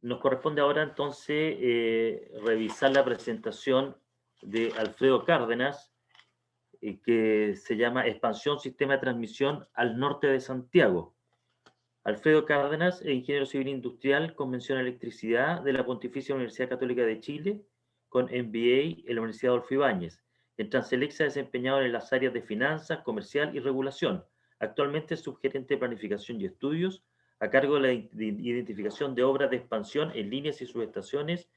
nos corresponde ahora entonces revisar la presentación de Alfredo Cárdenas, que se llama Expansión Sistema de Transmisión al Norte de Santiago. Alfredo Cárdenas es ingeniero civil industrial con mención en electricidad de la Pontificia Universidad Católica de Chile, con MBA en la Universidad Adolfo Ibáñez. En Transelec se ha desempeñado en las áreas de finanzas, comercial y regulación. Actualmente es subgerente de planificación y estudios, a cargo de la identificación de obras de expansión en líneas y subestaciones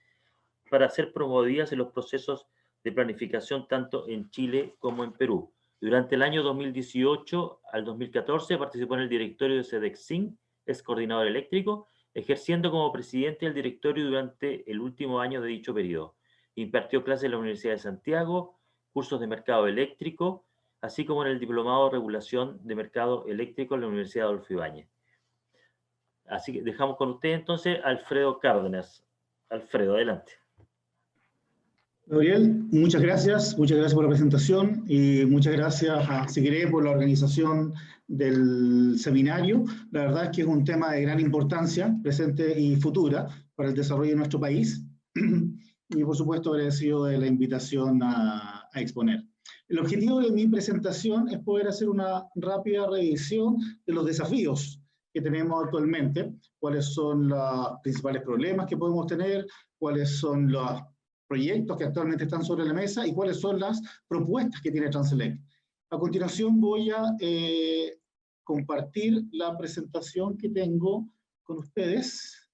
para ser promovidas en los procesos de planificación tanto en Chile como en Perú. Durante el año 2018 al 2014 participó en el directorio de Sedexin, es coordinador eléctrico, ejerciendo como presidente del directorio durante el último año de dicho periodo. Impartió clases en la Universidad de Santiago, cursos de mercado eléctrico, así como en el Diplomado de Regulación de Mercado Eléctrico en la Universidad Adolfo Ibáñez. Así que dejamos con usted entonces Alfredo Cárdenas. Alfredo, adelante. Gabriel, muchas gracias por la presentación y muchas gracias a Sigre por la organización del seminario. La verdad es que es un tema de gran importancia, presente y futura, para el desarrollo de nuestro país y por supuesto agradecido de la invitación a exponer. El objetivo de mi presentación es poder hacer una rápida revisión de los desafíos que tenemos actualmente, cuáles son los principales problemas que podemos tener, cuáles son los proyectos que actualmente están sobre la mesa y cuáles son las propuestas que tiene Transelec. A continuación voy a compartir la presentación que tengo con ustedes.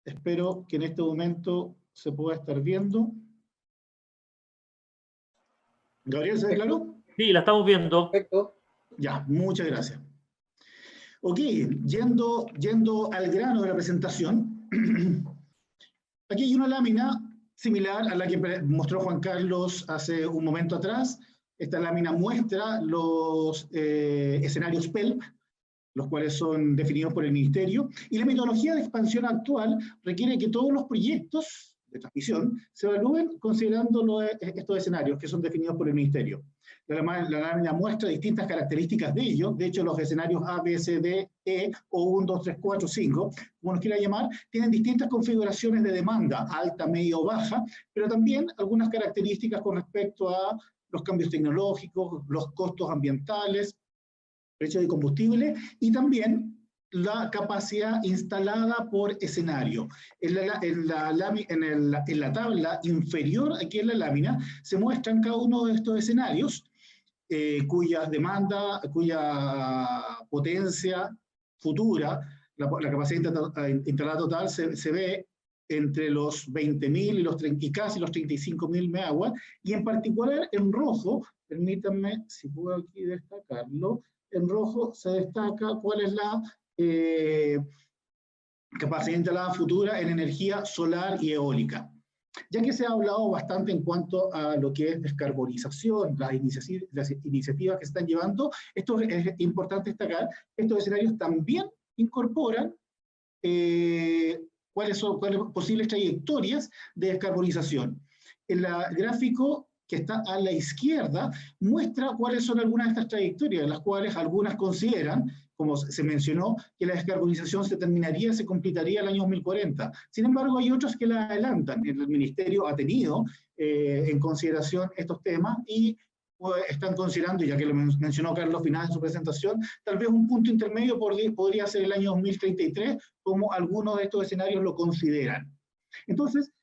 Espero que en este momento se pueda estar viendo. ¿Gabriel, se ve claro? Sí, la estamos viendo. Perfecto. Ya, muchas gracias. Ok, yendo al grano de la presentación. Aquí hay una lámina similar a la que mostró Juan Carlos hace un momento atrás. Esta lámina muestra los escenarios PELP, los cuales son definidos por el Ministerio, y la metodología de expansión actual requiere que todos los proyectos de transmisión se evalúen considerando estos escenarios que son definidos por el Ministerio. La lámina muestra distintas características de ellos. De hecho, los escenarios A, B, C, D, E o 1, 2, 3, 4, 5, como nos quiera llamar, tienen distintas configuraciones de demanda, alta, media o baja, pero también algunas características con respecto a los cambios tecnológicos, los costos ambientales, precio de combustible y también la capacidad instalada por escenario. En la tabla inferior, aquí en la lámina, se muestran cada uno de estos escenarios, cuya demanda, cuya potencia futura, la capacidad instalada total se ve entre los 20.000 y casi los 35.000 MW, y en particular en rojo, permítanme si puedo aquí destacarlo, en rojo se destaca cuál es la capacidad instalada futura en energía solar y eólica. Ya que se ha hablado bastante en cuanto a lo que es descarbonización, las iniciativas que se están llevando, esto es importante destacar, estos escenarios también incorporan cuáles son posibles trayectorias de descarbonización. El gráfico que está a la izquierda muestra cuáles son algunas de estas trayectorias, las cuales algunas consideran, como se mencionó, que la descarbonización se terminaría, se completaría el año 2040. Sin embargo, hay otras que la adelantan. El Ministerio ha tenido en consideración estos temas y están considerando, ya que lo mencionó Carlos Final en su presentación, tal vez un punto intermedio podría ser el año 2033, como algunos de estos escenarios lo consideran. Entonces,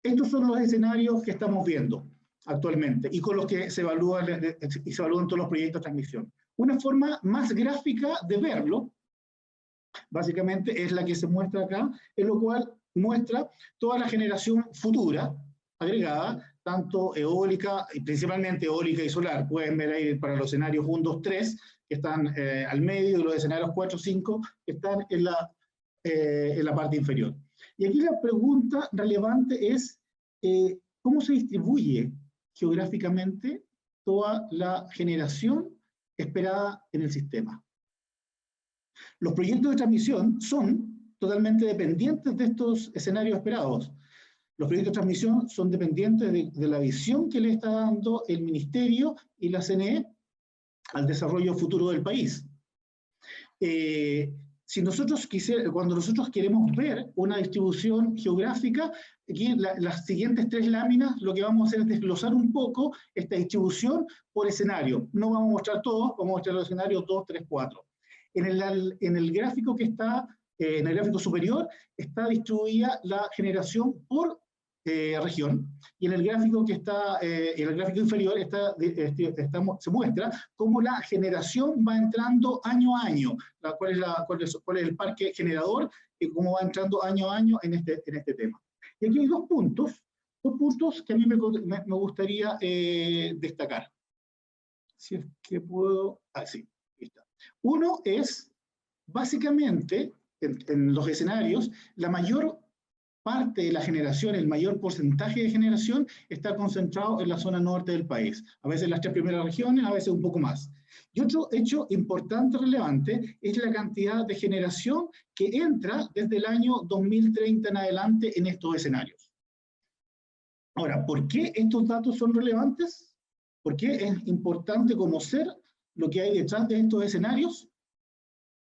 estos son los escenarios que estamos viendo actualmente y con los que se evalúan todos los proyectos de transmisión. Una forma más gráfica de verlo, básicamente, es la que se muestra acá, en lo cual muestra toda la generación futura agregada, tanto eólica, y principalmente eólica y solar. Pueden ver ahí para los escenarios 1, 2, 3, que están al medio, y los escenarios 4, 5, que están en la parte inferior. Y aquí la pregunta relevante es, ¿cómo se distribuye geográficamente toda la generación esperada en el sistema? Los proyectos de transmisión son totalmente dependientes de estos escenarios esperados. Los proyectos de transmisión son dependientes de la visión que le está dando el Ministerio y la CNE al desarrollo futuro del país. cuando nosotros queremos ver una distribución geográfica, aquí las siguientes 3 láminas lo que vamos a hacer es desglosar un poco esta distribución por escenario. No vamos a mostrar todos, vamos a mostrar los escenarios 2, 3, 4. En el gráfico que está, en el gráfico superior, está distribuida la generación por región, y en el gráfico que está, en el gráfico inferior se muestra cómo la generación va entrando año a año, cuál es el parque generador y cómo va entrando año a año en este tema. Y aquí hay dos puntos que a mí me gustaría destacar. Si es que puedo, sí, ahí está. Uno es, básicamente, en los escenarios, la mayor parte de la generación, el mayor porcentaje de generación está concentrado en la zona norte del país. A veces las 3 primeras regiones, a veces un poco más. Y otro hecho importante, relevante, es la cantidad de generación que entra desde el año 2030 en adelante en estos escenarios. Ahora, ¿por qué estos datos son relevantes? ¿Por qué es importante conocer lo que hay detrás de estos escenarios?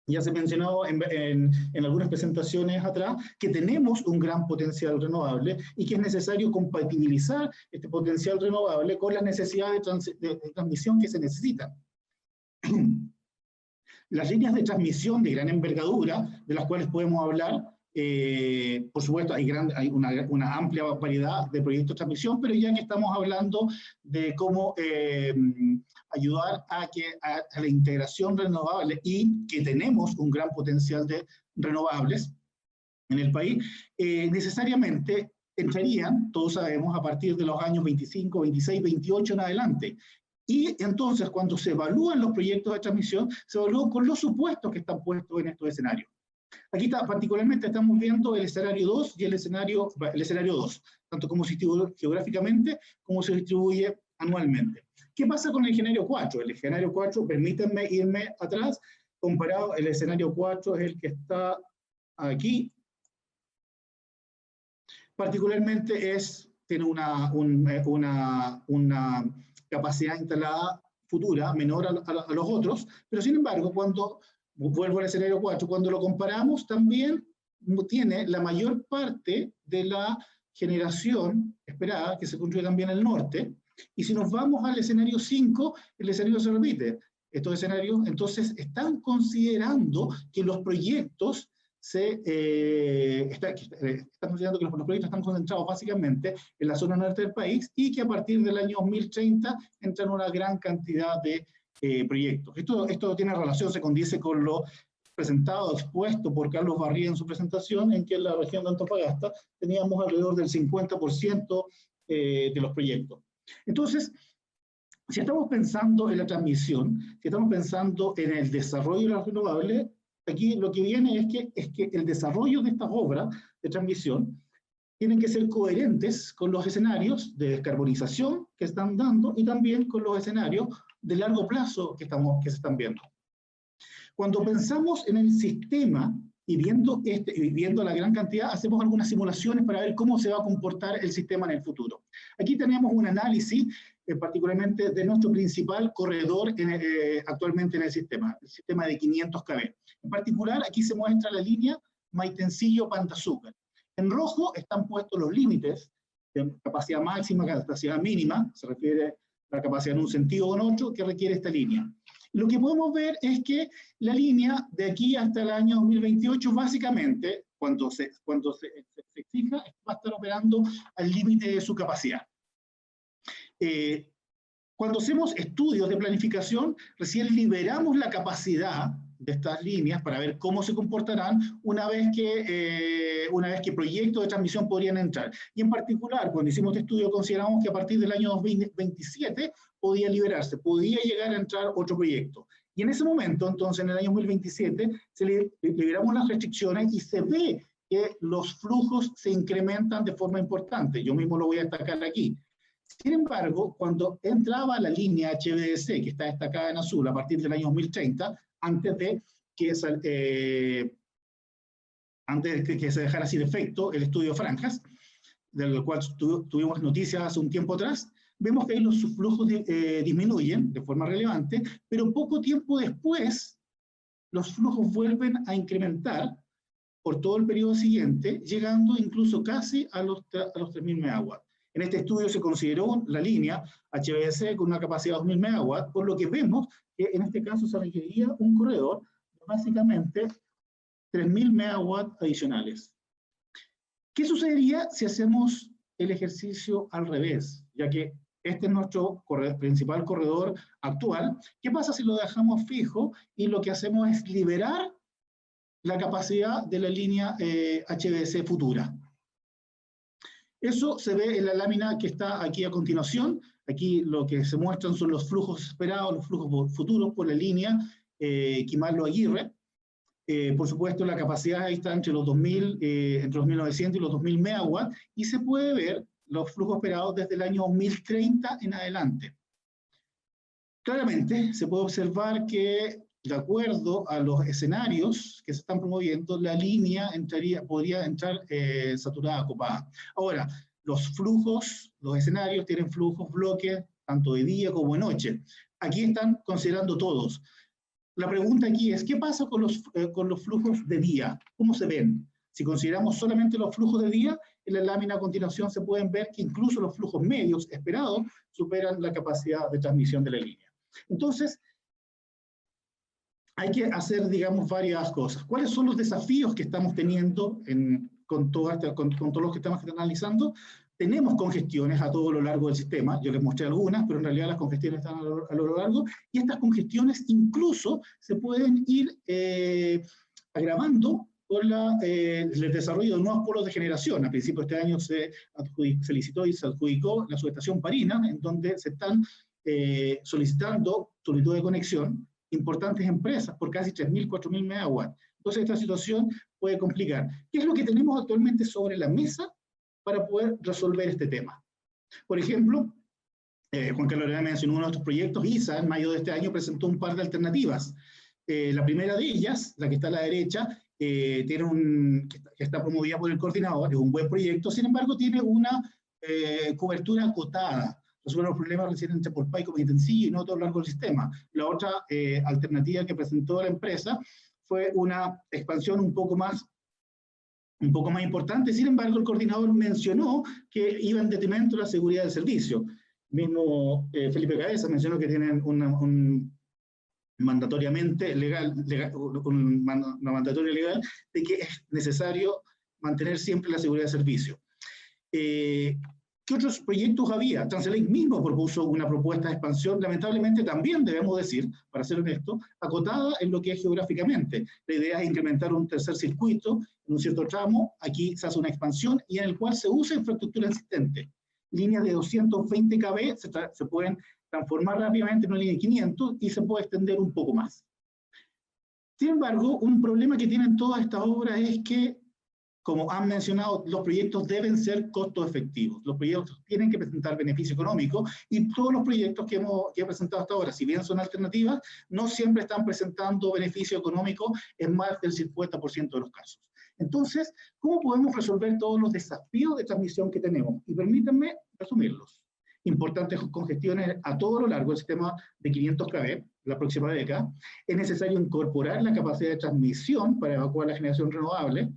Ya se mencionó en algunas presentaciones atrás que tenemos un gran potencial renovable y que es necesario compatibilizar este potencial renovable con las necesidades de transmisión que se necesitan. Las líneas de transmisión de gran envergadura, de las cuales podemos hablar, por supuesto hay una amplia variedad de proyectos de transmisión, pero ya que estamos hablando de cómo ayudar a la integración renovable y que tenemos un gran potencial de renovables en el país, necesariamente entrarían, todos sabemos, a partir de los años 25, 26, 28 en adelante. Y entonces, cuando se evalúan los proyectos de transmisión, se evalúan con los supuestos que están puestos en estos escenarios. Aquí particularmente estamos viendo el escenario 2 y el escenario 2, tanto como se distribuye geográficamente como se distribuye anualmente. ¿Qué pasa con el escenario 4? El escenario 4, permítanme irme atrás, comparado, el escenario 4 es el que está aquí. Particularmente tiene una capacidad instalada futura menor a los otros, pero sin embargo, cuando vuelvo al escenario 4, cuando lo comparamos, también tiene la mayor parte de la generación esperada, que se construye también en el norte, y si nos vamos al escenario 5, el escenario se repite. Estos escenarios, entonces, están considerando que los proyectos están considerando que los proyectos están concentrados básicamente en la zona norte del país y que a partir del año 2030 entran una gran cantidad de proyectos. Esto tiene relación, se condice con lo presentado, expuesto por Carlos Barría en su presentación, en que en la región de Antofagasta teníamos alrededor del 50% de los proyectos. Entonces, si estamos pensando en la transmisión, si estamos pensando en el desarrollo de las renovables, aquí lo que viene es que el desarrollo de estas obras de transmisión tienen que ser coherentes con los escenarios de descarbonización que están dando y también con los escenarios de largo plazo que se están viendo. Cuando pensamos en el sistema y viendo la gran cantidad, hacemos algunas simulaciones para ver cómo se va a comportar el sistema en el futuro. Aquí tenemos un análisis particularmente de nuestro principal corredor actualmente en el sistema de 500 kV. En particular, aquí se muestra la línea Maitencillo-Pantazúcar. En rojo están puestos los límites de capacidad máxima, capacidad mínima, se refiere a la capacidad en un sentido o en otro, que requiere esta línea. Lo que podemos ver es que la línea de aquí hasta el año 2028, básicamente, cuando se fija, va a estar operando al límite de su capacidad. Cuando hacemos estudios de planificación, recién liberamos la capacidad de estas líneas para ver cómo se comportarán una vez que proyectos de transmisión podrían entrar. Y en particular, cuando hicimos este estudio, consideramos que a partir del año 2027 podía liberarse, podía llegar a entrar otro proyecto. Y en ese momento, entonces, en el año 2027, liberamos las restricciones y se ve que los flujos se incrementan de forma importante. Yo mismo lo voy a destacar aquí. Sin embargo, cuando entraba la línea HVDC, que está destacada en azul, a partir del año 2030, antes de que se dejara sin efecto el estudio Franjas, del cual tuvimos noticias hace un tiempo atrás, vemos que ahí los flujos disminuyen de forma relevante, pero poco tiempo después los flujos vuelven a incrementar por todo el periodo siguiente, llegando incluso casi a los 3.000 megawatts. En este estudio se consideró la línea HVDC con una capacidad de 2.000 megawatts, por lo que vemos que en este caso se requeriría un corredor de básicamente 3.000 megawatts adicionales. ¿Qué sucedería si hacemos el ejercicio al revés? Ya que este es nuestro principal corredor actual. ¿Qué pasa si lo dejamos fijo y lo que hacemos es liberar la capacidad de la línea HVDC futura? Eso se ve en la lámina que está aquí a continuación. Aquí lo que se muestran son los flujos esperados, los flujos futuros por la línea Kimarlo-Aguirre. Por supuesto, la capacidad ahí está entre los 2.000, entre los 1.900 y los 2.000 megawatts, y se puede ver los flujos esperados desde el año 2030 en adelante. Claramente, se puede observar que, de acuerdo a los escenarios que se están promoviendo, la línea podría entrar saturada, copada. Ahora, los flujos, los escenarios tienen flujos, bloques, tanto de día como de noche. Aquí están considerando todos. La pregunta aquí es, ¿qué pasa con los flujos de día? ¿Cómo se ven? Si consideramos solamente los flujos de día, en la lámina a continuación se pueden ver que incluso los flujos medios esperados superan la capacidad de transmisión de la línea. Entonces, hay que hacer, digamos, varias cosas. ¿Cuáles son los desafíos que estamos teniendo con todos los que estamos analizando? Tenemos congestiones a todo lo largo del sistema, yo les mostré algunas, pero en realidad las congestiones están a lo largo, y estas congestiones incluso se pueden ir agravando por el desarrollo de nuevos polos de generación. A principios de este año se licitó y se adjudicó la subestación Parina, en donde se están solicitando solicitud de conexión importantes empresas por casi 3.000, 4.000 megawatts. Entonces esta situación puede complicar. ¿Qué es lo que tenemos actualmente sobre la mesa para poder resolver este tema? Por ejemplo, Juan Carlos Arena mencionó uno de estos proyectos. ISA en mayo de este año presentó un par de alternativas. La primera de ellas, la que está a la derecha, que está promovida por el coordinador, es un buen proyecto, sin embargo tiene una cobertura acotada. Resuelve los problemas recién entre Polpay como Itencillo y no todo lo largo del sistema. La otra alternativa que presentó la empresa fue una expansión un poco más importante. Sin embargo, el coordinador mencionó que iba en detrimento de la seguridad del servicio. Mismo Felipe Cabeza mencionó que tienen una mandatoria legal de que es necesario mantener siempre la seguridad del servicio. ¿Qué otros proyectos había? Transelec mismo propuso una propuesta de expansión, lamentablemente también, debemos decir, para ser honesto, acotada en lo que es geográficamente. La idea es incrementar un tercer circuito en un cierto tramo, aquí se hace una expansión y en el cual se usa infraestructura existente. Líneas de 220 kV se pueden transformar rápidamente en una línea de 500 y se puede extender un poco más. Sin embargo, un problema que tienen todas estas obras es que, como han mencionado, los proyectos deben ser costo efectivos. Los proyectos tienen que presentar beneficio económico y todos los proyectos que he presentado hasta ahora, si bien son alternativas, no siempre están presentando beneficio económico en más del 50% de los casos. Entonces, ¿cómo podemos resolver todos los desafíos de transmisión que tenemos? Y permítanme resumirlos. Importantes congestiones a todo lo largo del sistema de 500 kV, la próxima década. Es necesario incorporar la capacidad de transmisión para evacuar la generación renovable.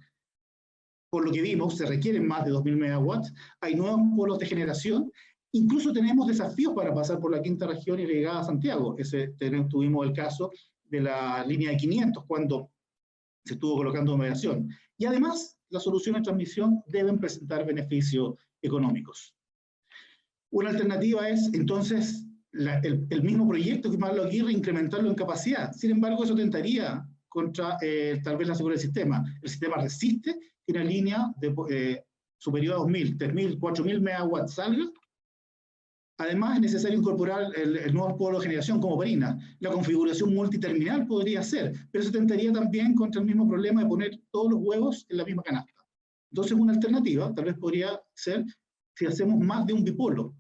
Por lo que vimos, se requieren más de 2.000 megawatts. Hay nuevos polos de generación. Incluso tenemos desafíos para pasar por la quinta región y llegar a Santiago. Tuvimos el caso de la línea de 500, cuando se estuvo colocando numeración. Y además, las soluciones de transmisión deben presentar beneficios económicos. Una alternativa es, entonces, el mismo proyecto que Kimarlo Aguirre, incrementarlo en capacidad. Sin embargo, eso tentaría contra tal vez la seguridad del sistema. El sistema resiste que una línea superior a 2.000, 3.000, 4.000 megawatts salga. Además, es necesario incorporar el nuevo polo de generación como Parina. La configuración multiterminal podría ser, pero eso tentaría también contra el mismo problema de poner todos los huevos en la misma canasta. Entonces, una alternativa tal vez podría ser si hacemos más de un bipolo.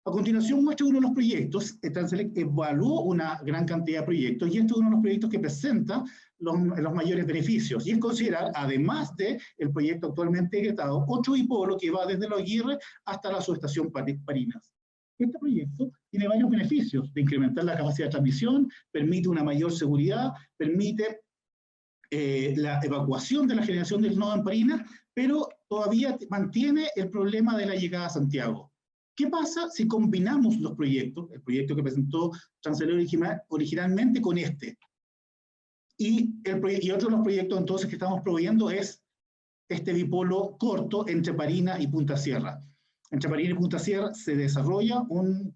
A continuación muestra uno de los proyectos. Transelec evaluó una gran cantidad de proyectos y este es uno de los proyectos que presenta los mayores beneficios, y es considerar, además del proyecto actualmente decretado, otro bipolo que va desde Los Aguirre hasta la subestación Parinas. Este proyecto tiene varios beneficios, de incrementar la capacidad de transmisión, permite una mayor seguridad, permite la evacuación de la generación del nodo en Parinas, pero todavía mantiene el problema de la llegada a Santiago. ¿Qué pasa si combinamos los proyectos, el proyecto que presentó Transalén originalmente con este? Y otro de los proyectos entonces que estamos proveyendo es este bipolo corto entre Parinas y Punta Sierra. Entre Parinas y Punta Sierra se desarrolla una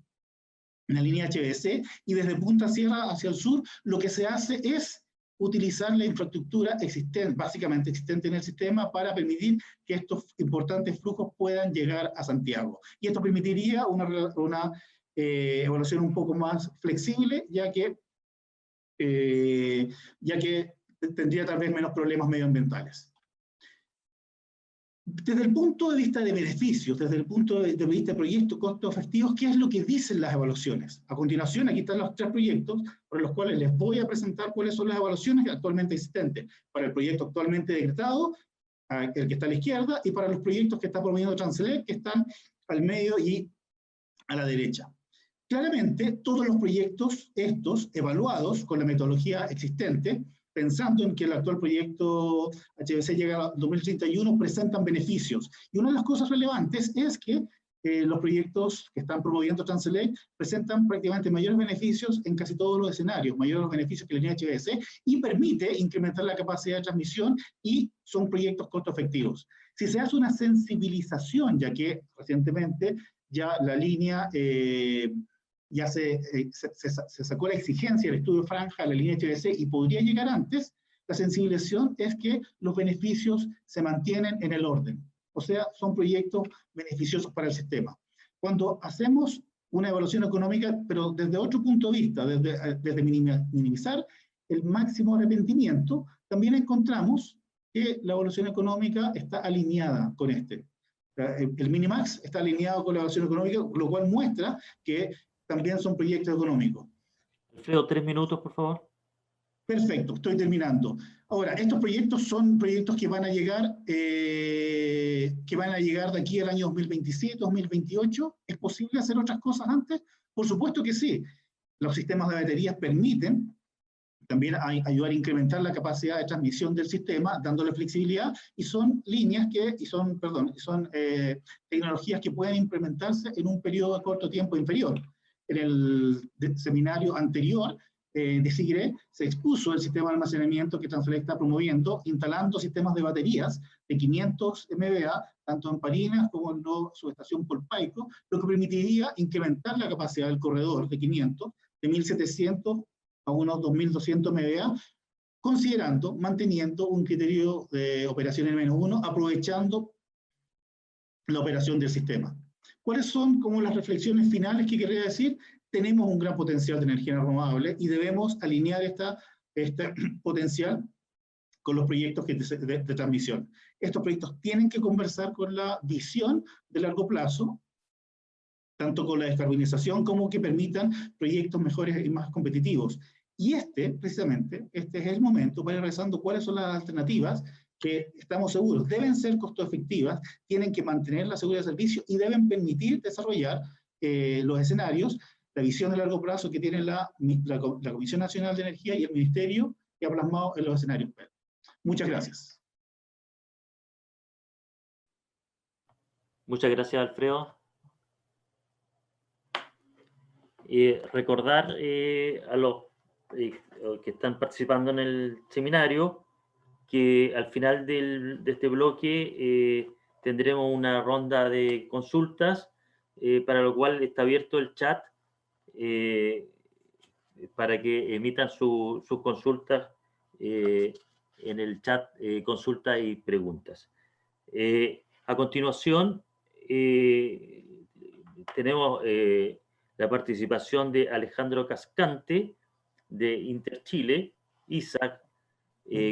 línea HVDC y desde Punta Sierra hacia el sur lo que se hace es utilizar la infraestructura existente, básicamente existente en el sistema, para permitir que estos importantes flujos puedan llegar a Santiago. Y esto permitiría una evaluación un poco más flexible, ya que tendría tal vez menos problemas medioambientales. Desde el punto de vista de beneficios, desde el punto de vista de proyectos costos efectivos, ¿qué es lo que dicen las evaluaciones? A continuación, aquí están los 3 proyectos, por los cuales les voy a presentar cuáles son las evaluaciones actualmente existentes, para el proyecto actualmente decretado, el que está a la izquierda, y para los proyectos que está promoviendo Transelec, que están al medio y a la derecha. Claramente, todos los proyectos estos evaluados con la metodología existente, pensando en que el actual proyecto HVDC llega a 2031, presentan beneficios. Y una de las cosas relevantes es que los proyectos que están promoviendo Transelec presentan prácticamente mayores beneficios en casi todos los escenarios, mayores beneficios que la línea HVDC, y permite incrementar la capacidad de transmisión y son proyectos costo efectivos. Si se hace una sensibilización, ya que recientemente ya la línea ya se sacó la exigencia del estudio franja de la línea HVDC y podría llegar antes, la sensibilización es que los beneficios se mantienen en el orden. O sea, son proyectos beneficiosos para el sistema. Cuando hacemos una evaluación económica, pero desde otro punto de vista, desde minimizar el máximo arrepentimiento, también encontramos que la evaluación económica está alineada con este. El Minimax está alineado con la evaluación económica, lo cual muestra que también son proyectos económicos. Alfredo, 3 minutos, por favor. Perfecto, estoy terminando. Ahora, estos proyectos son proyectos que van a llegar de aquí al año 2027, 2028. ¿Es posible hacer otras cosas antes? Por supuesto que sí. Los sistemas de baterías permiten también ayudar a incrementar la capacidad de transmisión del sistema, dándole flexibilidad, y son tecnologías que pueden implementarse en un periodo de corto tiempo inferior. En el seminario anterior de SIGRE se expuso el sistema de almacenamiento que Transelec está promoviendo, instalando sistemas de baterías de 500 MVA, tanto en Parinas como en la subestación Polpaico, lo que permitiría incrementar la capacidad del corredor de 500, de 1.700 a unos 2.200 MVA, manteniendo un criterio de operación N-1, aprovechando la operación del sistema. ¿Cuáles son como las reflexiones finales que querría decir? Tenemos un gran potencial de energía renovable y debemos alinear este potencial con los proyectos de transmisión. Estos proyectos tienen que conversar con la visión de largo plazo, tanto con la descarbonización como que permitan proyectos mejores y más competitivos. Y precisamente, este es el momento para ir revisando cuáles son las alternativas que estamos seguros deben ser costo efectivas, tienen que mantener la seguridad de servicio y deben permitir desarrollar los escenarios, la visión de largo plazo que tiene la Comisión Nacional de Energía y el Ministerio, que ha plasmado en los escenarios. Muchas gracias. Muchas gracias, Alfredo. Recordar a los que están participando en el seminario que al final de este bloque tendremos una ronda de consultas para lo cual está abierto el chat para que emitan sus consultas en el chat consultas y preguntas. A continuación tenemos la participación de Alejandro Cascante de Interchile, ISAC,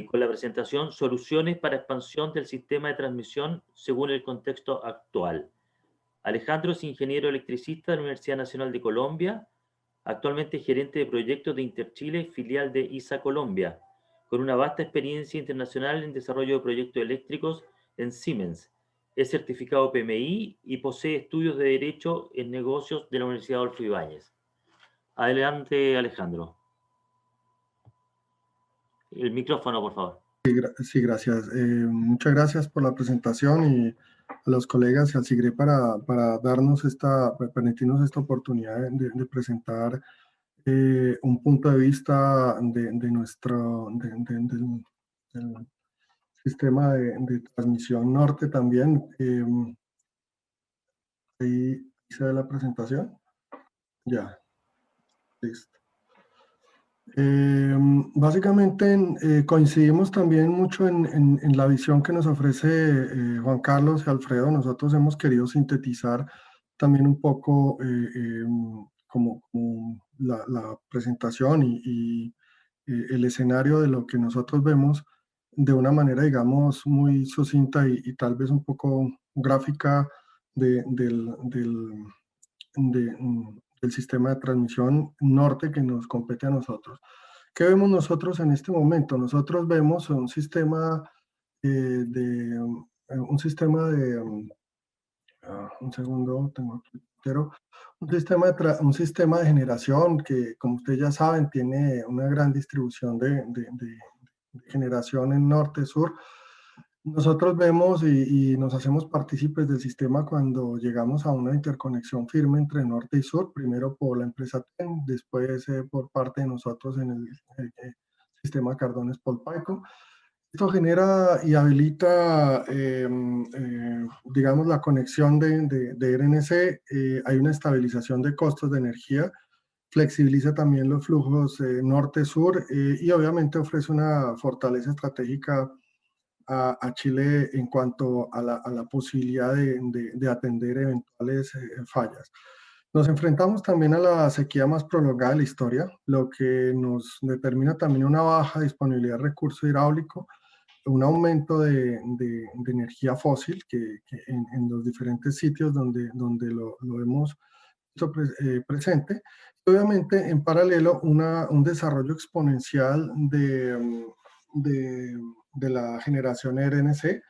con la presentación Soluciones para expansión del sistema de transmisión según el contexto actual. Alejandro es ingeniero electricista de la Universidad Nacional de Colombia, actualmente gerente de proyectos de Interchile, filial de ISA Colombia, con una vasta experiencia internacional en desarrollo de proyectos eléctricos en Siemens. Es certificado PMI y posee estudios de Derecho en Negocios de la Universidad Adolfo Ibáñez. Adelante, Alejandro. El micrófono, por favor. Sí, gracias. Muchas gracias por la presentación y a los colegas y al SIGRE para permitirnos esta oportunidad de presentar un punto de vista de nuestro del sistema de transmisión norte también. Ahí se ve la presentación. Ya, listo. Básicamente coincidimos también mucho en la visión que nos ofrece Juan Carlos y Alfredo. Nosotros hemos querido sintetizar también un poco como la presentación y el escenario de lo que nosotros vemos de una manera, digamos, muy sucinta y tal vez un poco gráfica del sistema de transmisión norte que nos compete a nosotros. ¿Qué vemos nosotros en este momento? Nosotros vemos un sistema un segundo, tengo aquí, pero un sistema de generación que, como ustedes ya saben, tiene una gran distribución de generación en norte-sur. Nosotros vemos y nos hacemos partícipes del sistema cuando llegamos a una interconexión firme entre norte y sur, primero por la empresa TEN, después por parte de nosotros en el sistema Cardones-Polpaico. Esto genera y habilita, digamos, la conexión de RNC. Hay una estabilización de costos de energía, flexibiliza también los flujos norte-sur y obviamente ofrece una fortaleza estratégica a Chile en cuanto a la posibilidad de atender eventuales fallas. Nos enfrentamos también a la sequía más prolongada de la historia, lo que nos determina también una baja disponibilidad de recurso hidráulico, un aumento de energía fósil que en los diferentes sitios donde lo hemos visto presente. Obviamente, en paralelo, un desarrollo exponencial de la generación RNC,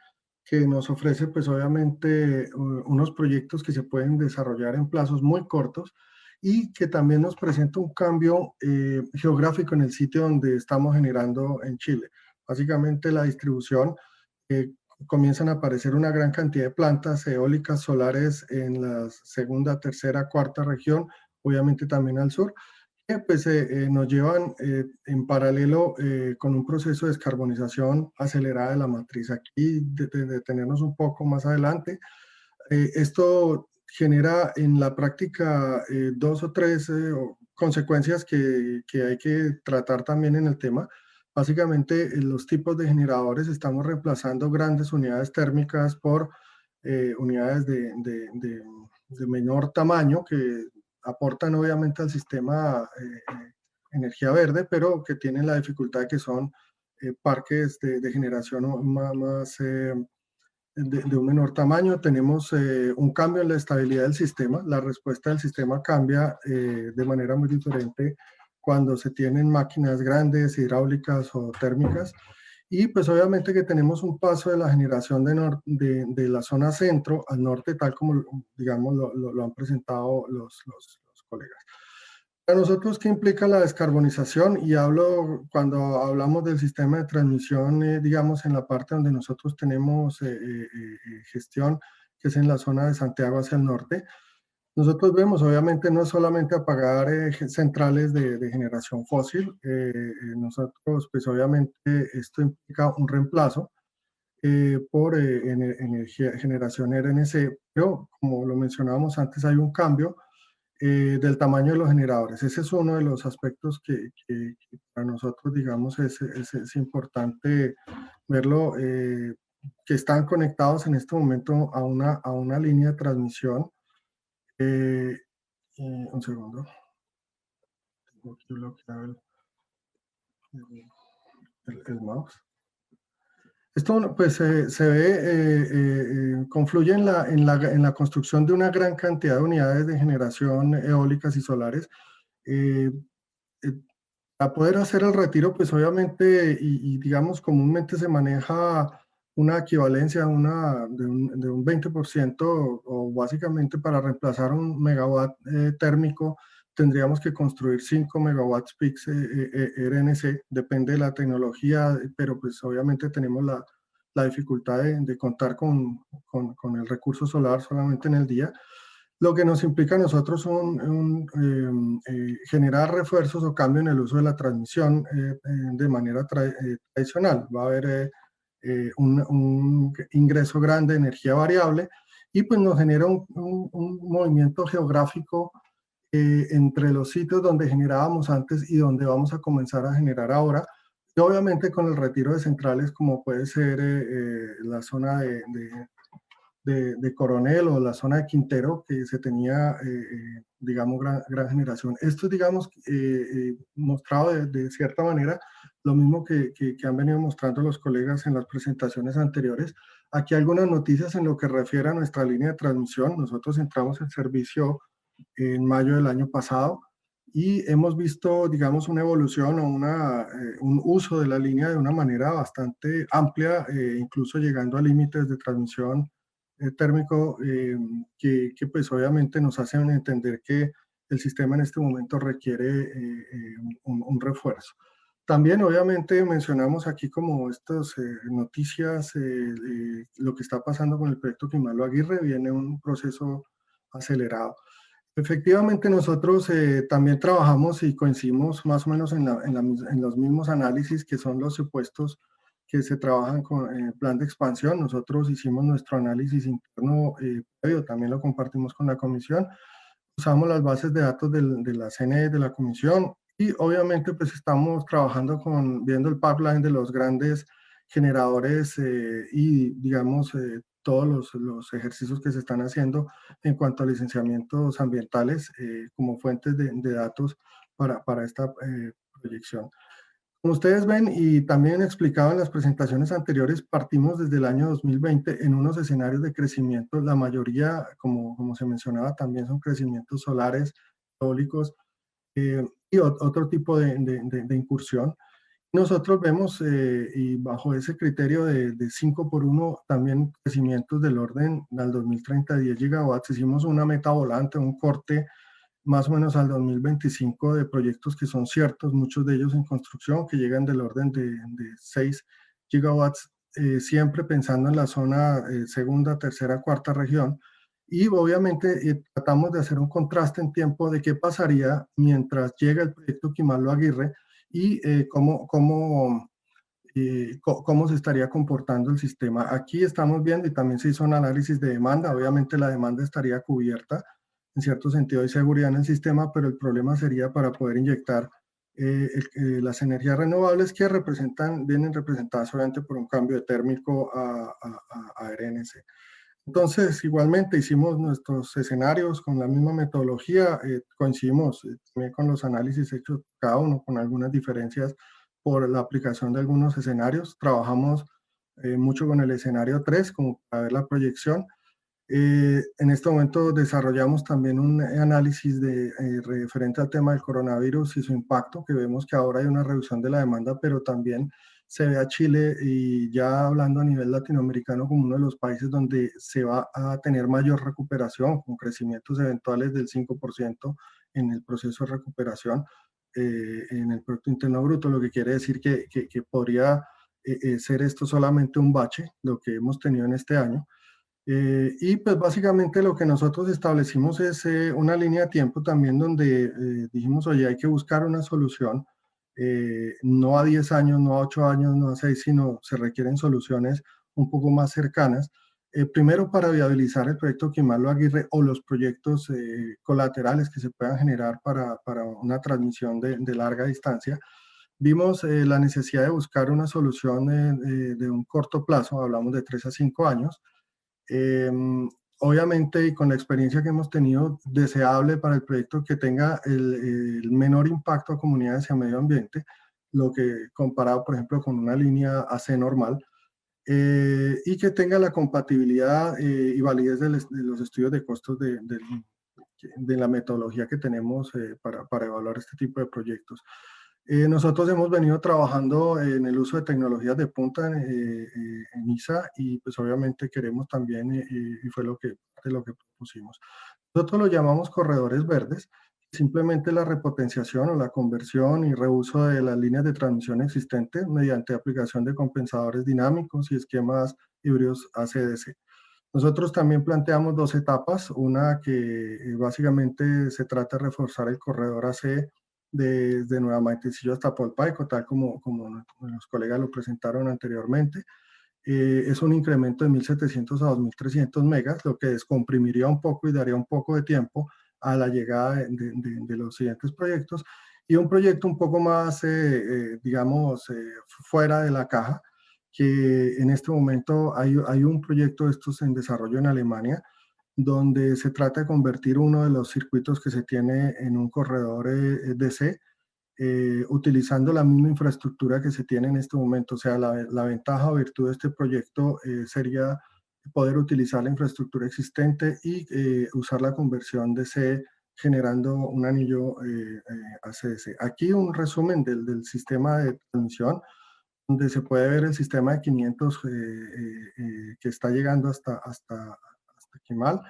que nos ofrece, pues obviamente, unos proyectos que se pueden desarrollar en plazos muy cortos y que también nos presenta un cambio geográfico en el sitio donde estamos generando en Chile. Básicamente la distribución, comienzan a aparecer una gran cantidad de plantas eólicas solares en la segunda, tercera, cuarta región, obviamente también al sur, que pues, nos llevan en paralelo con un proceso de descarbonización acelerada de la matriz. Aquí, de detenernos un poco más adelante, esto genera en la práctica dos o tres consecuencias que hay que tratar también en el tema. Básicamente, los tipos de generadores estamos reemplazando grandes unidades térmicas por unidades de menor tamaño que aportan obviamente al sistema energía verde, pero que tienen la dificultad de que son parques de generación más de un menor tamaño. Tenemos un cambio en la estabilidad del sistema. La respuesta del sistema cambia de manera muy diferente cuando se tienen máquinas grandes, hidráulicas o térmicas. Y pues obviamente que tenemos un paso de la generación de la zona centro al norte, tal como, digamos, lo han presentado los colegas. Para nosotros, ¿qué implica la descarbonización? Y hablo, cuando hablamos del sistema de transmisión, digamos, en la parte donde nosotros tenemos gestión, que es en la zona de Santiago hacia el norte. Nosotros vemos, obviamente, no es solamente apagar centrales de generación fósil. Nosotros, pues obviamente, esto implica un reemplazo por generación RNC, pero como lo mencionábamos antes, hay un cambio del tamaño de los generadores. Ese es uno de los aspectos que para nosotros, digamos, es importante verlo, que están conectados en este momento a una línea de transmisión. Un segundo. Tengo aquí bloqueado el mouse. Esto pues se ve, confluye en la construcción de una gran cantidad de unidades de generación eólicas y solares. Para poder hacer el retiro, pues obviamente, y digamos comúnmente se maneja una equivalencia de un 20% o básicamente para reemplazar un megawatt térmico tendríamos que construir 5 megawatts peak RNC, depende de la tecnología, pero pues obviamente tenemos la dificultad de contar con el recurso solar solamente en el día, lo que nos implica a nosotros generar refuerzos o cambio en el uso de la transmisión de manera tradicional. Va a haber un ingreso grande de energía variable y pues nos genera un movimiento geográfico entre los sitios donde generábamos antes y donde vamos a comenzar a generar ahora. Y obviamente con el retiro de centrales como puede ser la zona de Coronel o la zona de Quintero, que se tenía, digamos, gran generación. Esto, digamos, mostrado de cierta manera, lo mismo que han venido mostrando los colegas en las presentaciones anteriores. Aquí algunas noticias en lo que refiere a nuestra línea de transmisión. Nosotros entramos en servicio en mayo del año pasado y hemos visto, digamos, una evolución o un uso de la línea de una manera bastante amplia, incluso llegando a límites de transmisión térmico que pues obviamente nos hacen entender que el sistema en este momento requiere un refuerzo. También obviamente mencionamos aquí como estas noticias, lo que está pasando con el proyecto Quimalo Aguirre, viene un proceso acelerado. Efectivamente, nosotros también trabajamos y coincidimos más o menos en los mismos análisis que son los supuestos que se trabajan con el plan de expansión. Nosotros hicimos nuestro análisis interno previo, también lo compartimos con la comisión. Usamos las bases de datos de la CNE, de la comisión, y obviamente pues estamos trabajando viendo el pipeline de los grandes generadores y digamos todos los ejercicios que se están haciendo en cuanto a licenciamientos ambientales como fuentes de datos para esta proyección. Como ustedes ven y también explicado en las presentaciones anteriores, partimos desde el año 2020 en unos escenarios de crecimiento. La mayoría, como se mencionaba, también son crecimientos solares, eólicos y otro tipo de incursión. Nosotros vemos, y bajo ese criterio de 5 por 1, también crecimientos del orden al 2030 10 gigawatts. Hicimos una meta volante, un corte más o menos al 2025 de proyectos que son ciertos, muchos de ellos en construcción, que llegan del orden de 6 gigawatts, siempre pensando en la zona segunda, tercera, cuarta región. Y obviamente tratamos de hacer un contraste en tiempo de qué pasaría mientras llega el proyecto Quimalo Aguirre y cómo se estaría comportando el sistema. Aquí estamos viendo, y también se hizo un análisis de demanda, obviamente la demanda estaría cubierta, en cierto sentido hay seguridad en el sistema, pero el problema sería para poder inyectar las energías renovables que vienen representadas obviamente por un cambio de térmico a RNC. Entonces, igualmente hicimos nuestros escenarios con la misma metodología, coincidimos también con los análisis hechos cada uno, con algunas diferencias por la aplicación de algunos escenarios. Trabajamos mucho con el escenario 3, como para ver la proyección. En este momento desarrollamos también un análisis referente al tema del coronavirus y su impacto, que vemos que ahora hay una reducción de la demanda, pero también se ve a Chile y ya hablando a nivel latinoamericano como uno de los países donde se va a tener mayor recuperación, con crecimientos eventuales del 5% en el proceso de recuperación en el Producto Interno Bruto, lo que quiere decir que podría ser esto solamente un bache, lo que hemos tenido en este año. Y pues básicamente lo que nosotros establecimos es una línea de tiempo también donde dijimos, oye, hay que buscar una solución, no a 10 años, no a 8 años, no a 6, sino se requieren soluciones un poco más cercanas. Primero para viabilizar el proyecto Quimalo Aguirre o los proyectos colaterales que se puedan generar para una transmisión de larga distancia. Vimos la necesidad de buscar una solución de un corto plazo, hablamos de 3 a 5 años, obviamente, y con la experiencia que hemos tenido, deseable para el proyecto que tenga el menor impacto a comunidades y a medio ambiente, lo que comparado, por ejemplo, con una línea AC normal, y que tenga la compatibilidad y validez de los estudios de costos de la metodología que tenemos para evaluar este tipo de proyectos. Nosotros hemos venido trabajando en el uso de tecnologías de punta en ISA y pues obviamente queremos también, y fue de lo que propusimos. Nosotros lo llamamos corredores verdes, simplemente la repotenciación o la conversión y reuso de las líneas de transmisión existentes mediante aplicación de compensadores dinámicos y esquemas híbridos AC/DC. Nosotros también planteamos dos etapas, una que básicamente se trata de reforzar el corredor AC desde Nueva Maitencillo hasta Polpaico, tal como los colegas lo presentaron anteriormente. Es un incremento de 1.700 a 2.300 megas, lo que descomprimiría un poco y daría un poco de tiempo a la llegada de los siguientes proyectos. Y un proyecto un poco más, digamos, fuera de la caja, que en este momento hay un proyecto de estos en desarrollo en Alemania, donde se trata de convertir uno de los circuitos que se tiene en un corredor DC, utilizando la misma infraestructura que se tiene en este momento. O sea, la ventaja o virtud de este proyecto sería poder utilizar la infraestructura existente y usar la conversión DC generando un anillo AC/DC. Aquí un resumen del sistema de transmisión, donde se puede ver el sistema de 500 que está llegando hasta Quimal.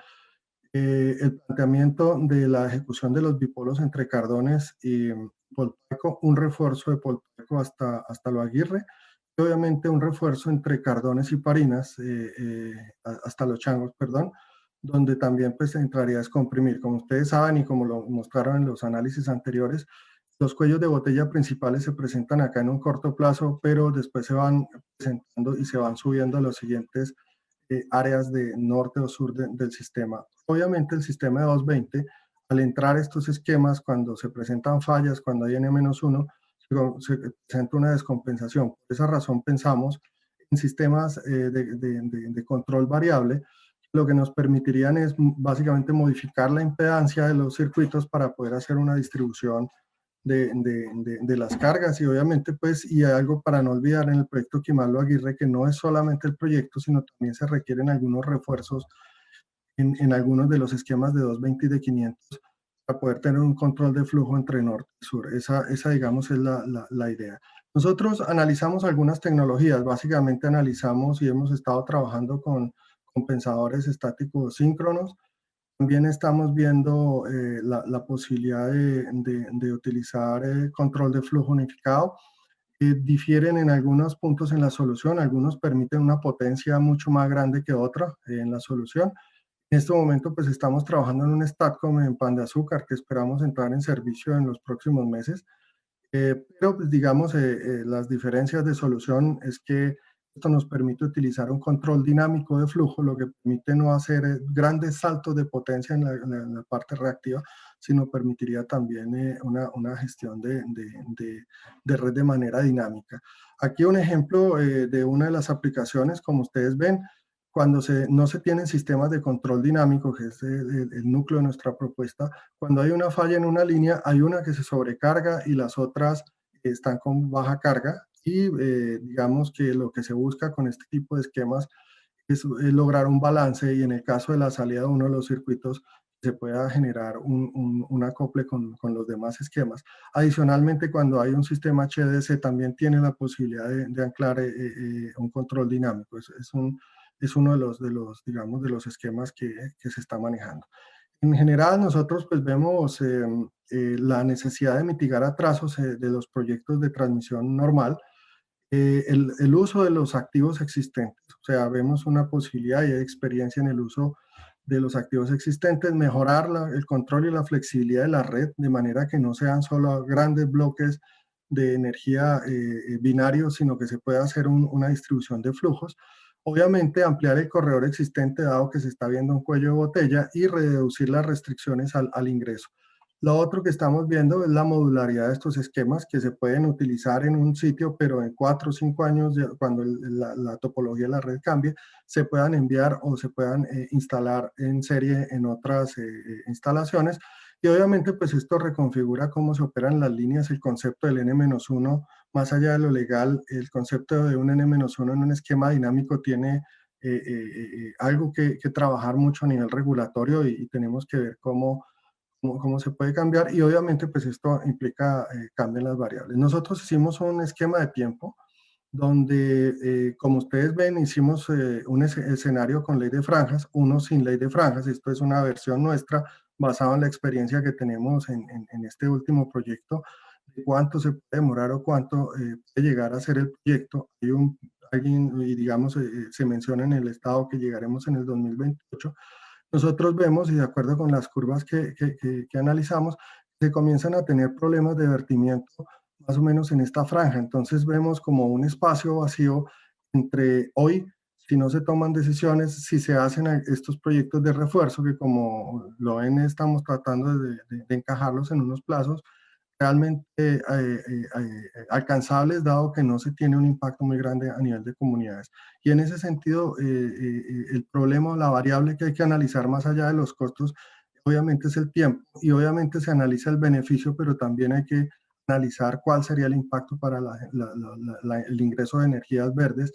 El planteamiento de la ejecución de los bipolos entre Cardones y Polpaico, un refuerzo de Polpaico hasta Lo Aguirre, y obviamente un refuerzo entre Cardones y Parinas, hasta Los Changos, perdón, donde también pues entraría a descomprimir. Como ustedes saben y como lo mostraron en los análisis anteriores, los cuellos de botella principales se presentan acá en un corto plazo, pero después se van presentando y se van subiendo a los siguientes áreas de norte o sur del sistema. Obviamente el sistema de 220, al entrar estos esquemas, cuando se presentan fallas, cuando hay N-1, se presenta una descompensación. Por esa razón pensamos en sistemas de control variable, lo que nos permitirían es básicamente modificar la impedancia de los circuitos para poder hacer una distribución de las cargas. Y obviamente pues, y algo para no olvidar en el proyecto Quimalo Aguirre, que no es solamente el proyecto, sino también se requieren algunos refuerzos en algunos de los esquemas de 220 y de 500 para poder tener un control de flujo entre norte y sur. Esa digamos, es la idea. Nosotros analizamos algunas tecnologías, básicamente analizamos y hemos estado trabajando con compensadores estáticos síncronos. También estamos viendo la posibilidad de utilizar control de flujo unificado. Difieren en algunos puntos en la solución, algunos permiten una potencia mucho más grande que otra en la solución. En este momento pues estamos trabajando en un STATCOM en Pan de Azúcar que esperamos entrar en servicio en los próximos meses. Pero pues, digamos, las diferencias de solución es que esto nos permite utilizar un control dinámico de flujo, lo que permite no hacer grandes saltos de potencia en la parte reactiva, sino permitiría también una gestión de red de manera dinámica. Aquí un ejemplo de una de las aplicaciones, como ustedes ven, cuando no se tienen sistemas de control dinámico, que es el núcleo de nuestra propuesta, cuando hay una falla en una línea, hay una que se sobrecarga y las otras están con baja carga. Y digamos que lo que se busca con este tipo de esquemas es lograr un balance y en el caso de la salida de uno de los circuitos se pueda generar un acople con los demás esquemas. Adicionalmente, cuando hay un sistema HDC también tiene la posibilidad de anclar un control dinámico. Es uno digamos, de los esquemas que se está manejando. En general, nosotros pues vemos la necesidad de mitigar atrasos de los proyectos de transmisión normal, el uso de los activos existentes. O sea, vemos una posibilidad y hay experiencia en el uso de los activos existentes, mejorar el control y la flexibilidad de la red de manera que no sean solo grandes bloques de energía binarios, sino que se pueda hacer una distribución de flujos. Obviamente ampliar el corredor existente dado que se está viendo un cuello de botella y reducir las restricciones al ingreso. Lo otro que estamos viendo es la modularidad de estos esquemas que se pueden utilizar en un sitio, pero en 4 o 5 años, cuando la topología de la red cambie, se puedan enviar o se puedan instalar en serie en otras instalaciones. Y obviamente pues esto reconfigura cómo se operan las líneas, el concepto del N-1, más allá de lo legal, el concepto de un N-1 en un esquema dinámico tiene algo que trabajar mucho a nivel regulatorio y tenemos que ver cómo se puede cambiar y obviamente pues esto implica cambio en las variables. Nosotros hicimos un esquema de tiempo donde, como ustedes ven, hicimos un escenario con ley de franjas, uno sin ley de franjas. Esto es una versión nuestra basado en la experiencia que tenemos en este último proyecto, de cuánto se puede demorar o cuánto puede llegar a ser el proyecto. Hay alguien, y digamos, se menciona en el estado que llegaremos en el 2028. Nosotros vemos, y de acuerdo con las curvas que analizamos, se comienzan a tener problemas de vertimiento más o menos en esta franja. Entonces vemos como un espacio vacío entre hoy, si no se toman decisiones, si se hacen estos proyectos de refuerzo, que como lo ven, estamos tratando de encajarlos en unos plazos realmente alcanzables, dado que no se tiene un impacto muy grande a nivel de comunidades. Y en ese sentido, el problema o la variable que hay que analizar más allá de los costos, obviamente es el tiempo, y obviamente se analiza el beneficio, pero también hay que analizar cuál sería el impacto para el ingreso de energías verdes,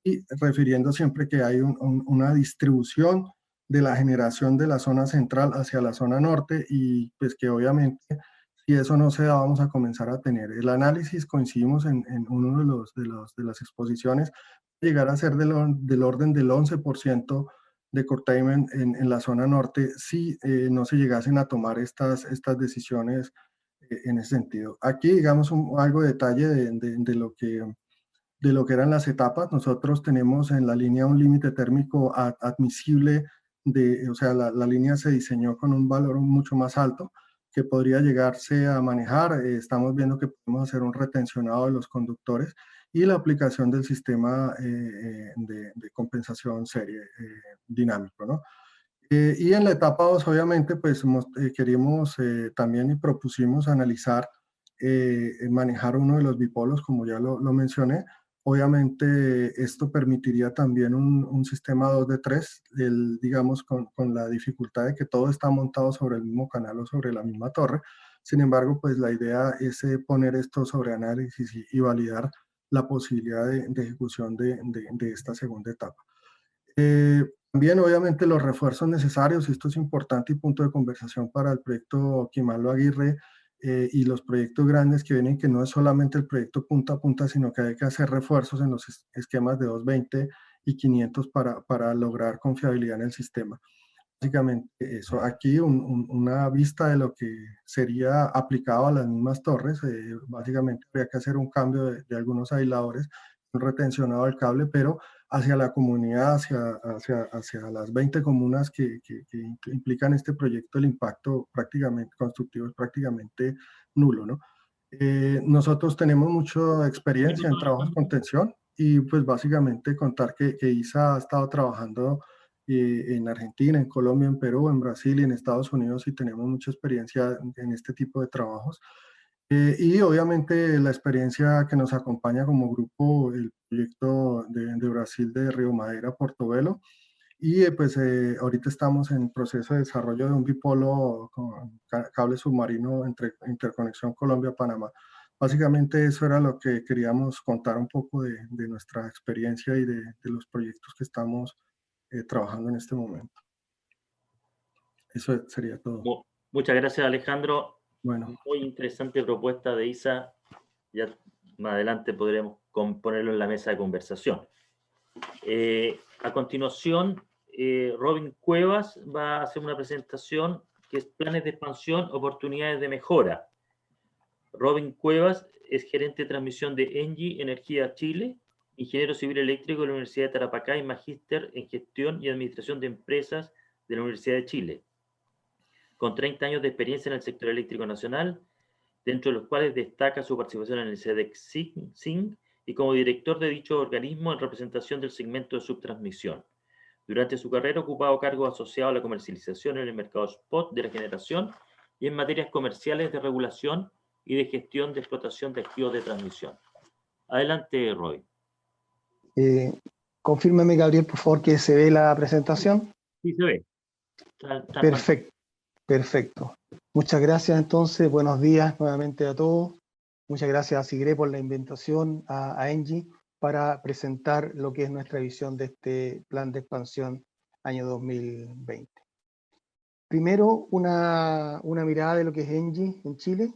y refiriendo siempre que hay una distribución de la generación de la zona central hacia la zona norte, y pues que obviamente si eso no se da, vamos a comenzar a tener el análisis. Coincidimos en uno de las exposiciones, llegar a ser del orden del 11% de curtailment en la zona norte si no se llegasen a tomar estas decisiones en ese sentido. Aquí, digamos, algo de detalle de lo que eran las etapas. Nosotros tenemos en la línea un límite térmico admisible, o sea, la línea se diseñó con un valor mucho más alto que podría llegarse a manejar. Estamos viendo que podemos hacer un retencionado de los conductores y la aplicación del sistema de compensación serie dinámico, ¿no? Y en la etapa 2, obviamente, pues queríamos también y propusimos analizar, manejar uno de los bipolos, como ya lo mencioné. Obviamente, esto permitiría también un sistema 2 de 3, digamos, con la dificultad de que todo está montado sobre el mismo canal o sobre la misma torre. Sin embargo, pues la idea es poner esto sobre análisis y validar la posibilidad de ejecución de esta segunda etapa. También, obviamente, los refuerzos necesarios, y esto es importante y punto de conversación para el proyecto Quimalo Aguirre y los proyectos grandes que vienen, que no es solamente el proyecto punta a punta, sino que hay que hacer refuerzos en los esquemas de 220 y 500 para lograr confiabilidad en el sistema. Básicamente eso, aquí una vista de lo que sería aplicado a las mismas torres. Básicamente habría que hacer un cambio de algunos aisladores, un retencionado del cable, pero hacia la comunidad, hacia las 20 comunas que implican este proyecto, el impacto prácticamente constructivo es prácticamente nulo, ¿no? Nosotros tenemos mucha experiencia en trabajos con tensión, y pues básicamente contar que ISA ha estado trabajando en Argentina, en Colombia, en Perú, en Brasil y en Estados Unidos, y tenemos mucha experiencia en este tipo de trabajos. Y obviamente la experiencia que nos acompaña como grupo, el proyecto de Brasil de Río Madeira, Portobelo, y pues ahorita estamos en proceso de desarrollo de un bipolo con cable submarino entre interconexión Colombia-Panamá. Básicamente eso era lo que queríamos contar un poco de nuestra experiencia y de los proyectos que estamos trabajando en este momento. Eso sería todo. Muchas gracias, Alejandro. Bueno. Muy interesante propuesta de ISA. Ya más adelante podremos ponerlo en la mesa de conversación. A continuación, Robin Cuevas va a hacer una presentación que es Planes de Expansión, Oportunidades de Mejora. Robin Cuevas es gerente de transmisión de ENGIE Energía Chile, ingeniero civil eléctrico de la Universidad de Tarapacá y magíster en gestión y administración de empresas de la Universidad de Chile, con 30 años de experiencia en el sector eléctrico nacional, dentro de los cuales destaca su participación en el SEDEC-SINC y como director de dicho organismo en representación del segmento de subtransmisión. Durante su carrera ha ocupado cargos asociados a la comercialización en el mercado spot de la generación y en materias comerciales de regulación y de gestión de explotación de activos de transmisión. Adelante, Roy. Confírmeme, Gabriel, por favor, que se ve la presentación. Sí, se ve. Perfecto, perfecto. Muchas gracias, entonces. Buenos días nuevamente a todos. Muchas gracias a SIGRE por la invitación a ENGIE para presentar lo que es nuestra visión de este plan de expansión año 2020. Primero, una mirada de lo que es ENGIE en Chile.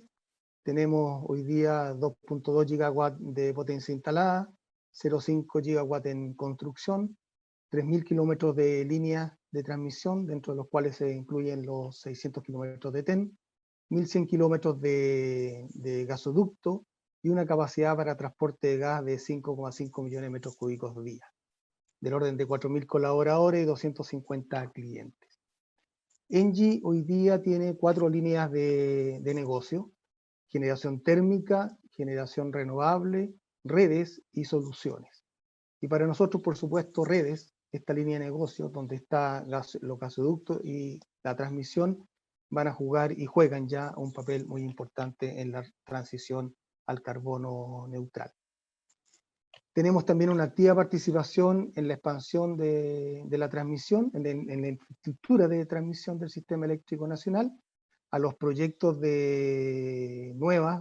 Tenemos hoy día 2.2 gigawatts de potencia instalada, 0.5 gigawatts en construcción, 3.000 kilómetros de líneas de transmisión, dentro de los cuales se incluyen los 600 kilómetros de TEN, 1.100 kilómetros de gasoducto y una capacidad para transporte de gas de 5,5 millones de metros cúbicos día, del orden de 4.000 colaboradores y 250 clientes. ENGIE hoy día tiene 4 líneas de negocio: generación térmica, generación renovable, redes y soluciones. Y para nosotros, por supuesto, redes, esta línea de negocio donde está los gasoductos y la transmisión, van a jugar y juegan ya un papel muy importante en la transición al carbono neutral. Tenemos también una activa participación en la expansión de la transmisión, en la infraestructura de transmisión del sistema eléctrico nacional, a los proyectos de nuevas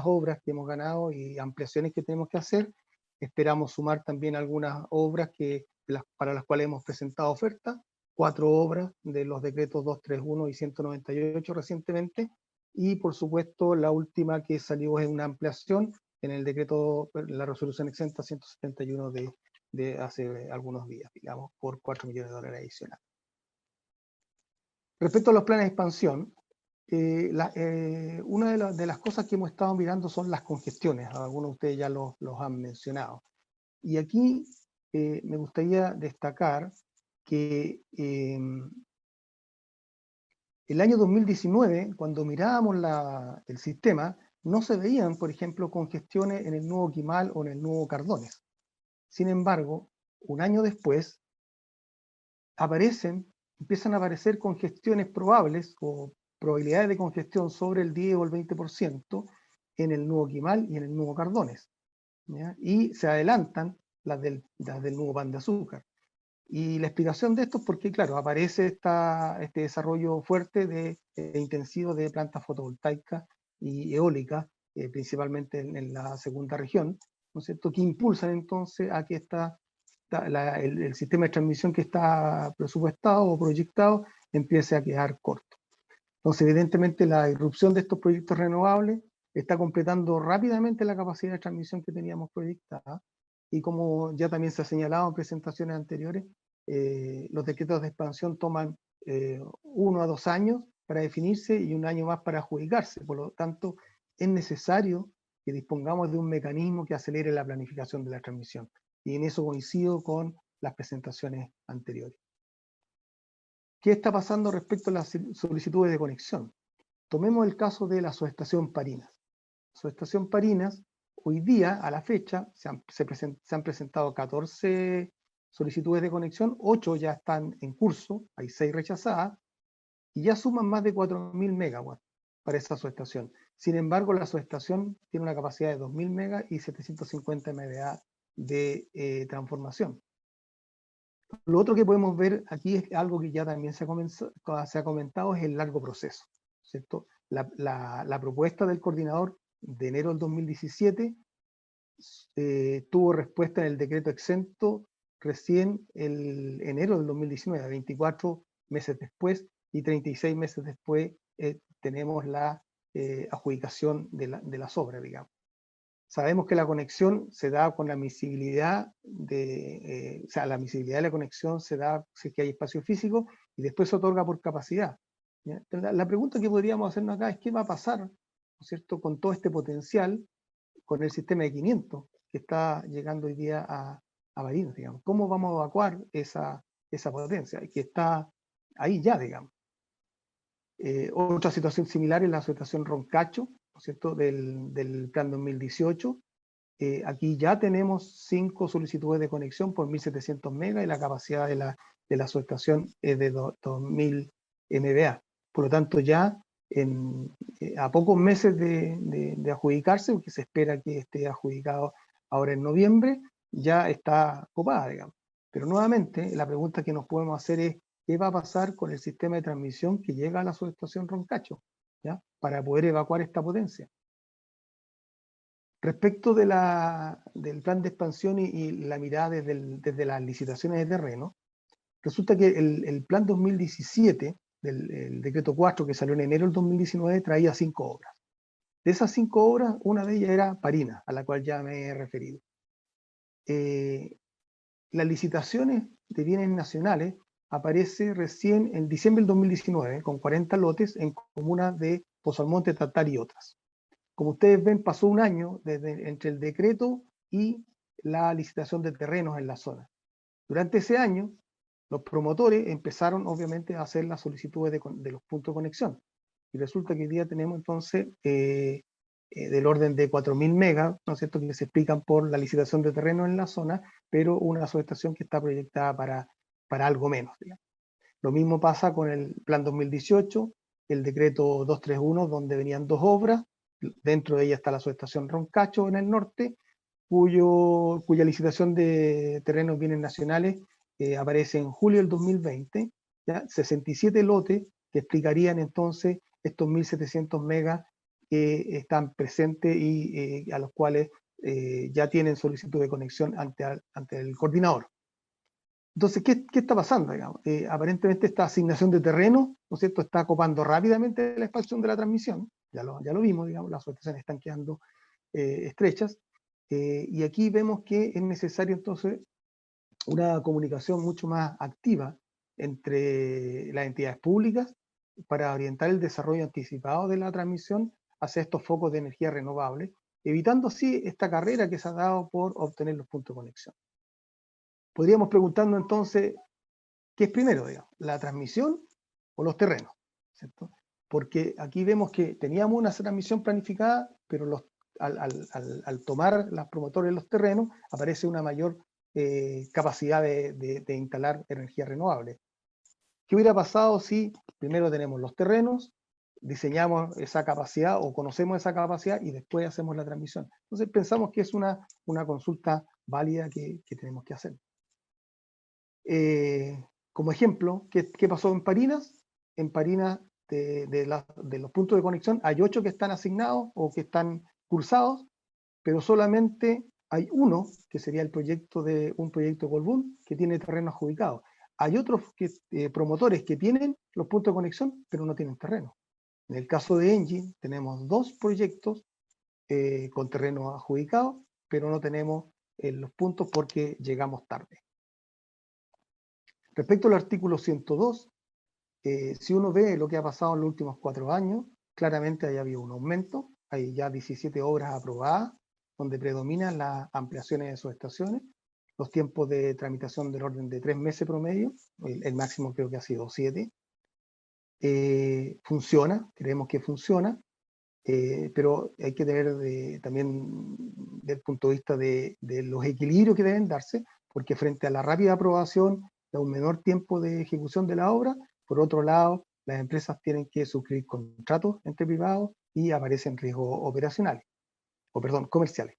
obras que hemos ganado y ampliaciones que tenemos que hacer. Esperamos sumar también algunas obras para las cuales hemos presentado ofertas, 4 obras de los decretos 231 y 198 recientemente, y por supuesto la última que salió es una ampliación en el decreto, la resolución exenta 171 de hace algunos días, digamos, por $4 millones adicionales. Respecto a los planes de expansión, una de las cosas que hemos estado mirando son las congestiones. Algunos de ustedes ya los han mencionado. Y aquí me gustaría destacar que el año 2019, cuando mirábamos el sistema, no se veían, por ejemplo, congestiones en el nudo Quimal o en el nudo Cardones. Sin embargo, un año después, empiezan a aparecer congestiones probables o probabilidades de congestión sobre el 10 o el 20% en el nudo Quimal y en el nudo Cardones, ¿ya? Y se adelantan las del nudo Pan de Azúcar. Y la explicación de esto es porque, claro, aparece este desarrollo fuerte intensivo de plantas fotovoltaicas y eólicas, principalmente en la segunda región, ¿no es cierto?, que impulsan entonces a que el sistema de transmisión que está presupuestado o proyectado empiece a quedar corto. Entonces, evidentemente, la irrupción de estos proyectos renovables está completando rápidamente la capacidad de transmisión que teníamos proyectada, y como ya también se ha señalado en presentaciones anteriores, los decretos de expansión toman 1 a 2 años para definirse y 1 año más para adjudicarse. Por lo tanto, es necesario que dispongamos de un mecanismo que acelere la planificación de la transmisión. Y en eso coincido con las presentaciones anteriores. ¿Qué está pasando respecto a las solicitudes de conexión? Tomemos el caso de la subestación Parinas. La subestación Parinas, hoy día, a la fecha, se han presentado 14 solicitudes de conexión, 8 ya están en curso, hay 6 rechazadas, y ya suman más de 4.000 megawatts para esa subestación. Sin embargo, la subestación tiene una capacidad de 2.000 megas y 750 MVA de transformación. Lo otro que podemos ver aquí es algo que ya también se ha comentado, es el largo proceso, ¿cierto? La propuesta del coordinador de enero del 2017 tuvo respuesta en el decreto exento recién en enero del 2019, 24 meses después, y 36 meses después tenemos la adjudicación de las obras, digamos. Sabemos que la conexión se da con la admisibilidad o sea, la admisibilidad de la conexión se da si es que hay espacio físico, y después se otorga por capacidad, ¿ya? La pregunta que podríamos hacernos acá es: ¿qué va a pasar, ¿no es cierto?, con todo este potencial, con el sistema de 500 que está llegando hoy día a Barinas, digamos? ¿Cómo vamos a evacuar esa potencia que está ahí ya, digamos? Otra situación similar es la situación Roncacho, ¿no es cierto?, del plan 2018. Aquí ya tenemos 5 solicitudes de conexión por 1.700 megas y la capacidad de la subestación es de 2.000 MVA. Por lo tanto, ya a pocos meses de adjudicarse, porque se espera que esté adjudicado ahora en noviembre, ya está copada, digamos. Pero nuevamente, la pregunta que nos podemos hacer es: ¿qué va a pasar con el sistema de transmisión que llega a la subestación Roncacho, ¿ya?, para poder evacuar esta potencia? Respecto del plan de expansión y la mirada desde las licitaciones de terreno, resulta que el plan 2017, el decreto 4 que salió en enero del 2019, traía 5 obras. De esas 5 obras, una de ellas era Parinas, a la cual ya me he referido. las licitaciones de bienes nacionales aparece recién en diciembre del 2019, con 40 lotes en comunas de Pozo Almonte, Tatar y otras. Como ustedes ven, pasó un año entre el decreto y la licitación de terrenos en la zona. Durante ese año, los promotores empezaron obviamente a hacer las solicitudes de los puntos de conexión. Y resulta que hoy día tenemos entonces del orden de 4.000 megas, ¿no es cierto?, que se explican por la licitación de terreno en la zona, pero una subestación que está proyectada para algo menos, digamos. Lo mismo pasa con el Plan 2018, el decreto 231, donde venían 2 obras, dentro de ella está la subestación Roncacho en el norte, cuya licitación de terrenos bienes nacionales aparece en julio del 2020, ¿ya? 67 lotes que explicarían entonces estos 1.700 megas que están presentes y a los cuales ya tienen solicitud de conexión ante el coordinador. Entonces, ¿qué está pasando? Digamos? Aparentemente esta asignación de terreno, ¿no es cierto?, está copando rápidamente la expansión de la transmisión, ya lo vimos, digamos, las subestaciones están quedando estrechas, y aquí vemos que es necesario entonces una comunicación mucho más activa entre las entidades públicas para orientar el desarrollo anticipado de la transmisión hacia estos focos de energía renovable, evitando así esta carrera que se ha dado por obtener los puntos de conexión. Podríamos preguntarnos entonces, ¿qué es primero, digamos, la transmisión o los terrenos? ¿Cierto? Porque aquí vemos que teníamos una transmisión planificada, pero al tomar las promotores los terrenos, aparece una mayor capacidad de instalar energía renovable. ¿Qué hubiera pasado si primero tenemos los terrenos, diseñamos esa capacidad o conocemos esa capacidad y después hacemos la transmisión? Entonces pensamos que es una consulta válida que tenemos que hacer. Como ejemplo, ¿qué pasó en Parinas? En Parinas, de los puntos de conexión, hay 8 que están asignados o que están cursados, pero solamente hay uno, que sería un proyecto Colbún, que tiene terreno adjudicado. Hay otros promotores que tienen los puntos de conexión, pero no tienen terreno. En el caso de Engie, tenemos 2 proyectos con terreno adjudicado, pero no tenemos los puntos porque llegamos tarde. Respecto al artículo 102, si uno ve lo que ha pasado en los últimos 4 años, claramente haya habido un aumento, hay ya 17 obras aprobadas, donde predominan las ampliaciones de subestaciones, los tiempos de tramitación del orden de 3 meses promedio, el máximo creo que ha sido 7. Funciona, creemos que funciona, pero hay que tener también del punto de vista de los equilibrios que deben darse, porque frente a la rápida aprobación de un menor tiempo de ejecución de la obra, por otro lado, las empresas tienen que suscribir contratos entre privados y aparecen riesgos operacionales, comerciales.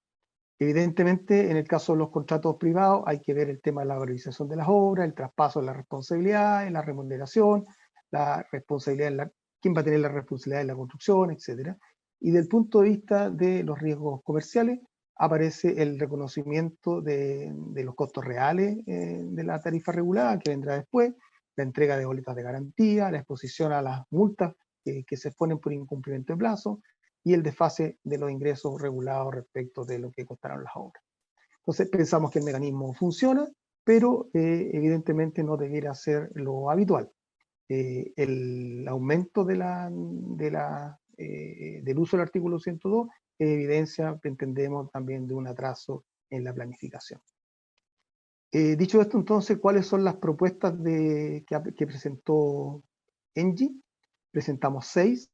Evidentemente, en el caso de los contratos privados, hay que ver el tema de la valorización de las obras, el traspaso de las responsabilidades, la remuneración, la responsabilidad, quién va a tener la responsabilidad de la construcción, etc. Y del punto de vista de los riesgos comerciales, aparece el reconocimiento de los costos reales de la tarifa regulada, que vendrá después, la entrega de boletas de garantía, la exposición a las multas que se exponen por incumplimiento de plazo, y el desfase de los ingresos regulados respecto de lo que costaron las obras. Entonces pensamos que el mecanismo funciona, pero evidentemente no debiera ser lo habitual. El aumento del uso del artículo 102 evidencia, entendemos, también de un atraso en la planificación. Dicho esto, entonces, ¿cuáles son las propuestas que presentó Engie? Presentamos 6.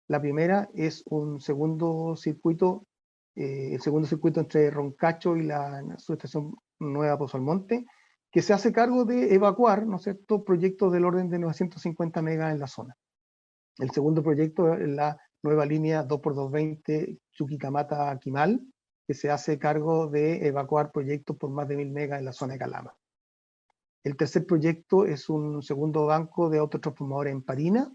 La primera es un segundo circuito, el segundo circuito entre Roncacho y la subestación Nueva Pozo Almonte, que se hace cargo de evacuar, ¿no es cierto?, proyectos del orden de 950 megas en la zona. El segundo proyecto es la nueva línea 2x220 Chuquicamata-Quimal, que se hace cargo de evacuar proyectos por más de 1.000 megas en la zona de Calama. El tercer proyecto es un segundo banco de autotransformadores en Parina,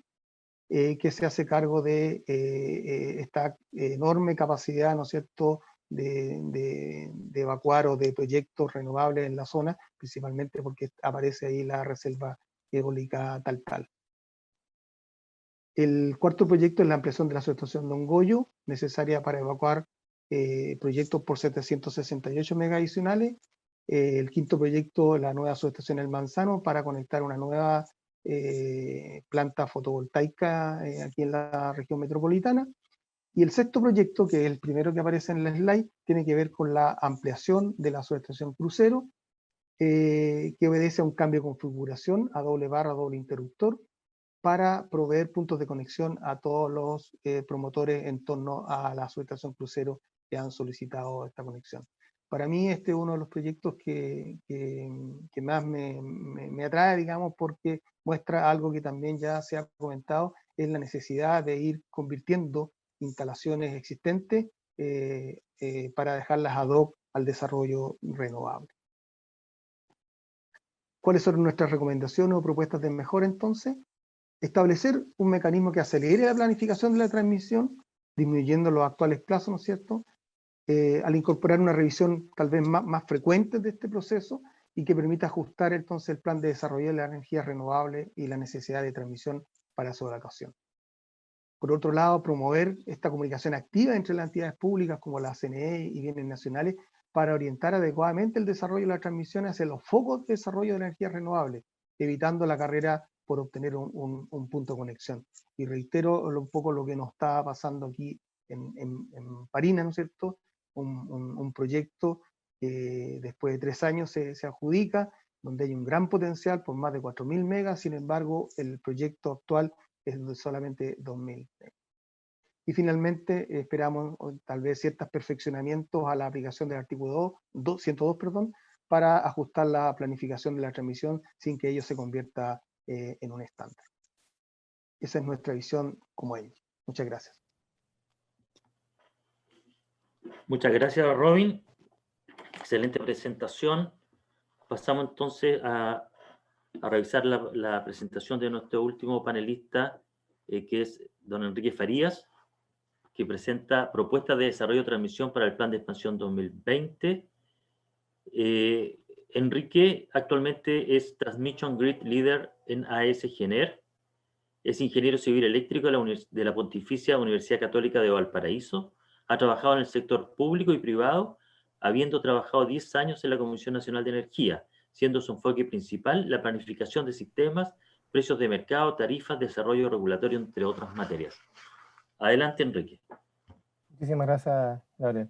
que se hace cargo de esta enorme capacidad, ¿no es cierto?, de evacuar o de proyectos renovables en la zona, principalmente porque aparece ahí la reserva eólica tal. El cuarto proyecto es la ampliación de la subestación de Ongoyo, necesaria para evacuar proyectos por 768 megas adicionales, El quinto proyecto, la nueva subestación El Manzano, para conectar una nueva planta fotovoltaica aquí en la región metropolitana. Y el sexto proyecto, que es el primero que aparece en la slide, tiene que ver con la ampliación de la subestación Crucero, que obedece a un cambio de configuración a doble barra, doble interruptor, para proveer puntos de conexión a todos los promotores en torno a la subestación Crucero que han solicitado esta conexión. Para mí este es uno de los proyectos que más me atrae, digamos, porque muestra algo que también ya se ha comentado, es la necesidad de ir convirtiendo instalaciones existentes para dejarlas ad hoc al desarrollo renovable. ¿Cuáles son nuestras recomendaciones o propuestas de mejora entonces? Establecer un mecanismo que acelere la planificación de la transmisión, disminuyendo los actuales plazos, ¿no es cierto? Al incorporar una revisión tal vez más frecuente de este proceso y que permita ajustar entonces el plan de desarrollo de la energía renovable y la necesidad de transmisión para su ocasión. Por otro lado, promover esta comunicación activa entre las entidades públicas como la CNE y bienes nacionales para orientar adecuadamente el desarrollo de la transmisión hacia los focos de desarrollo de energía renovable, evitando la carrera por obtener un punto de conexión. Y reitero un poco lo que nos está pasando aquí en Parina, ¿no es cierto? Un proyecto que después de 3 años se adjudica, donde hay un gran potencial por más de 4.000 megas, sin embargo, el proyecto actual es de solamente 2.000. Y finalmente esperamos tal vez ciertos perfeccionamientos a la aplicación del artículo 102, perdón, para ajustar la planificación de la transmisión sin que ello se convierta en un estándar. Esa es nuestra visión como ellos. Muchas gracias. Muchas gracias, Robin. Excelente presentación. Pasamos entonces a revisar la presentación de nuestro último panelista, que es don Enrique Farías, que presenta propuestas de desarrollo y transmisión para el Plan de Expansión 2020. Enrique actualmente es Transmission Grid Leader en AES Gener. Es ingeniero civil eléctrico de la Pontificia Universidad Católica de Valparaíso. Ha trabajado en el sector público y privado, habiendo trabajado 10 años en la Comisión Nacional de Energía, siendo su enfoque principal la planificación de sistemas, precios de mercado, tarifas, desarrollo regulatorio, entre otras materias. Adelante, Enrique. Muchísimas gracias, Gabriel.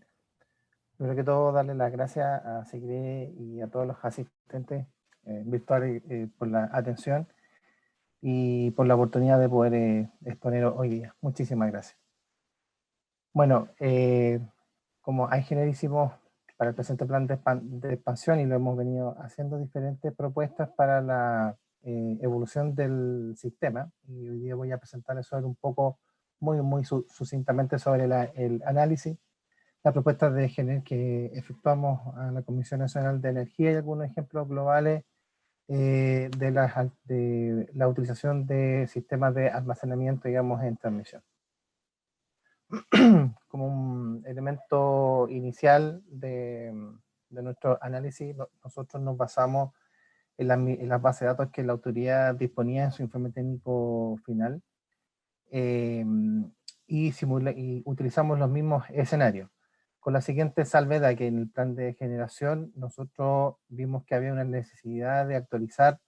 Primero que todo, darle las gracias a Sigrid y a todos los asistentes virtuales por la atención y por la oportunidad de poder exponer hoy día. Muchísimas gracias. Bueno, como IGENER hicimos para el presente plan de expansión y lo hemos venido haciendo diferentes propuestas para la evolución del sistema, y hoy día voy a presentarles sobre un poco, muy sucintamente sobre el análisis, la propuesta de IGENER que efectuamos a la Comisión Nacional de Energía y algunos ejemplos globales de la utilización de sistemas de almacenamiento, digamos, en transmisión. Como un elemento inicial de nuestro análisis, nosotros nos basamos en las bases de datos que la autoridad disponía en su informe técnico final y utilizamos los mismos escenarios. Con la siguiente salvedad, que en el plan de generación nosotros vimos que había una necesidad de actualizar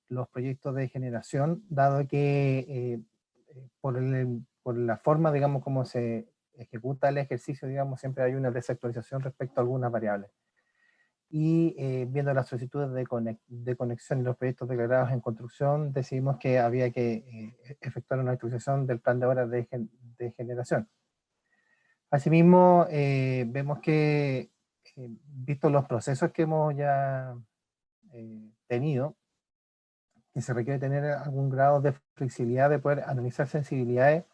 los proyectos de generación, dado que por la forma, digamos, como se ejecuta el ejercicio, digamos, siempre hay una desactualización respecto a algunas variables. Y viendo las solicitudes de conexión y los proyectos declarados en construcción, decidimos que había que efectuar una actualización del plan de obras de generación. Asimismo, vemos que, visto los procesos que hemos ya tenido, que se requiere tener algún grado de flexibilidad de poder analizar sensibilidades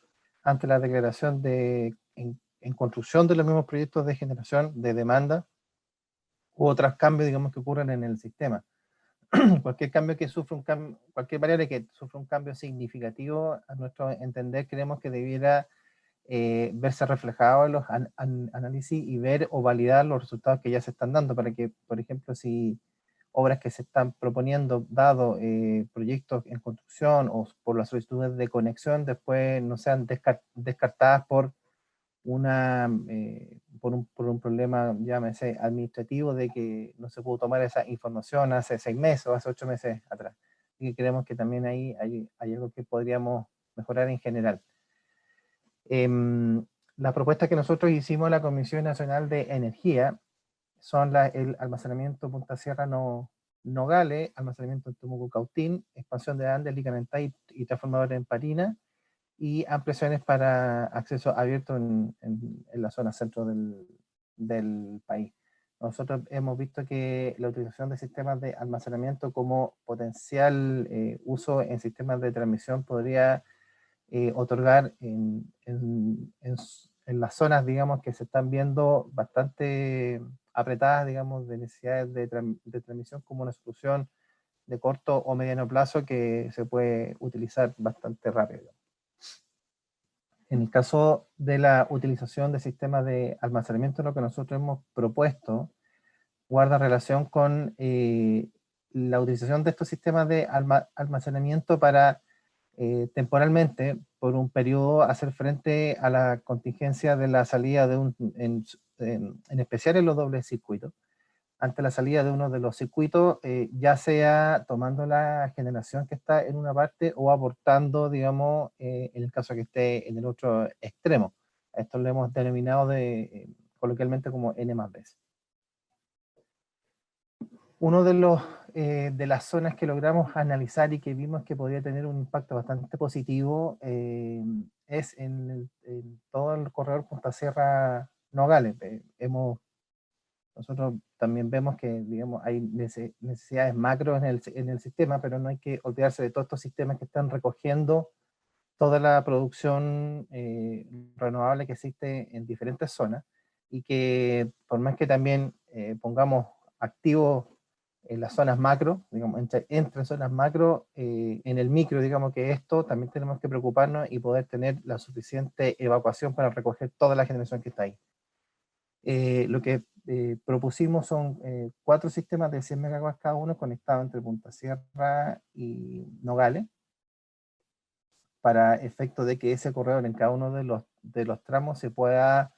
ante la declaración en construcción de los mismos proyectos de generación, de demanda, u otros cambios, digamos, que ocurren en el sistema. Cualquier cambio que sufra cualquier variable que sufra un cambio significativo, a nuestro entender, creemos que debiera verse reflejado en los análisis y ver o validar los resultados que ya se están dando, para que, por ejemplo, si obras que se están proponiendo, dado proyectos en construcción o por las solicitudes de conexión, después no sean descartadas por por un problema, llámese, administrativo, de que no se pudo tomar esa información hace 6 meses o hace 8 meses atrás. Y creemos que también ahí hay algo que podríamos mejorar en general. La propuesta que nosotros hicimos a la Comisión Nacional de Energía son el almacenamiento Punta Sierra Nogales, almacenamiento en Temuco Cautín, expansión de Andes, Licamentá y transformadores en Parina, y ampliaciones para acceso abierto en la zona centro del país. Nosotros hemos visto que la utilización de sistemas de almacenamiento como potencial uso en sistemas de transmisión podría otorgar en las zonas, digamos, que se están viendo bastante apretadas, digamos, de necesidades de transmisión, como una solución de corto o mediano plazo que se puede utilizar bastante rápido. En el caso de la utilización de sistemas de almacenamiento, lo que nosotros hemos propuesto guarda relación con la utilización de estos sistemas de almacenamiento para temporalmente, por un periodo, hacer frente a la contingencia de la salida de en especial en los dobles circuitos, ante la salida de uno de los circuitos, ya sea tomando la generación que está en una parte o abortando, digamos, en el caso que esté en el otro extremo. Esto lo hemos denominado coloquialmente como N+B. Uno de las zonas que logramos analizar y que vimos que podría tener un impacto bastante positivo es en todo el corredor Punta Sierra Nogales. Nosotros también vemos que, digamos, hay necesidades macro en el sistema, pero no hay que olvidarse de todos estos sistemas que están recogiendo toda la producción renovable que existe en diferentes zonas, y que por más que también pongamos activos en las zonas macro, digamos, entre zonas macro, en el micro, digamos que esto, también tenemos que preocuparnos y poder tener la suficiente evacuación para recoger toda la generación que está ahí. Lo que propusimos son 4 sistemas de 100 megawatts cada uno conectados entre Punta Sierra y Nogales, para efecto de que ese corredor en cada uno de los tramos se pueda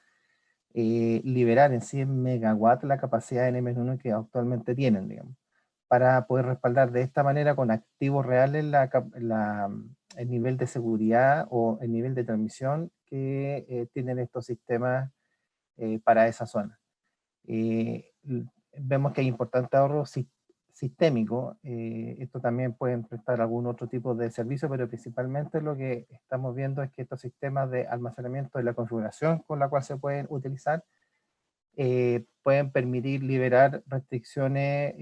liberar en 100 megawatts la capacidad de N-1 que actualmente tienen, digamos, para poder respaldar de esta manera con activos reales el nivel de seguridad o el nivel de transmisión que tienen estos sistemas para esa zona. Vemos que hay importante ahorro sistémico. Esto también pueden prestar algún otro tipo de servicio, pero principalmente lo que estamos viendo es que estos sistemas de almacenamiento y la configuración con la cual se pueden utilizar pueden permitir liberar restricciones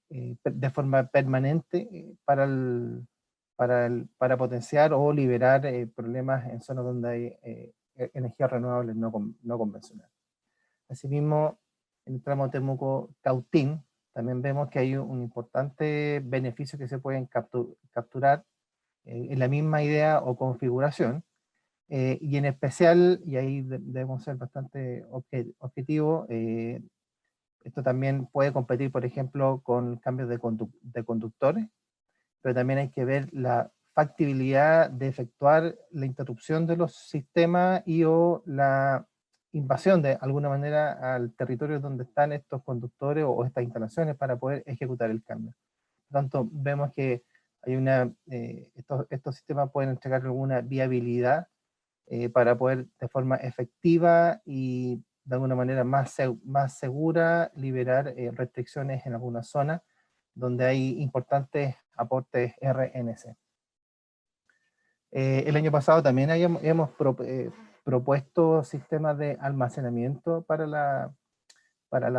de forma permanente para potenciar o liberar problemas en zonas donde hay energías renovables no convencionales. Asimismo, en el tramo Temuco-Cautín, también vemos que hay un importante beneficio que se pueden capturar en la misma idea o configuración, y en especial, y ahí debemos ser bastante objetivos, esto también puede competir, por ejemplo, con cambios de conductores, pero también hay que ver la factibilidad de efectuar la interrupción de los sistemas y o la invasión de alguna manera al territorio donde están estos conductores o estas instalaciones para poder ejecutar el cambio. Por lo tanto, vemos que hay estos sistemas pueden entregar alguna viabilidad para poder de forma efectiva y de alguna manera más segura liberar restricciones en algunas zonas donde hay importantes aportes RNC. El año pasado también hemos propuesto sistemas de almacenamiento para la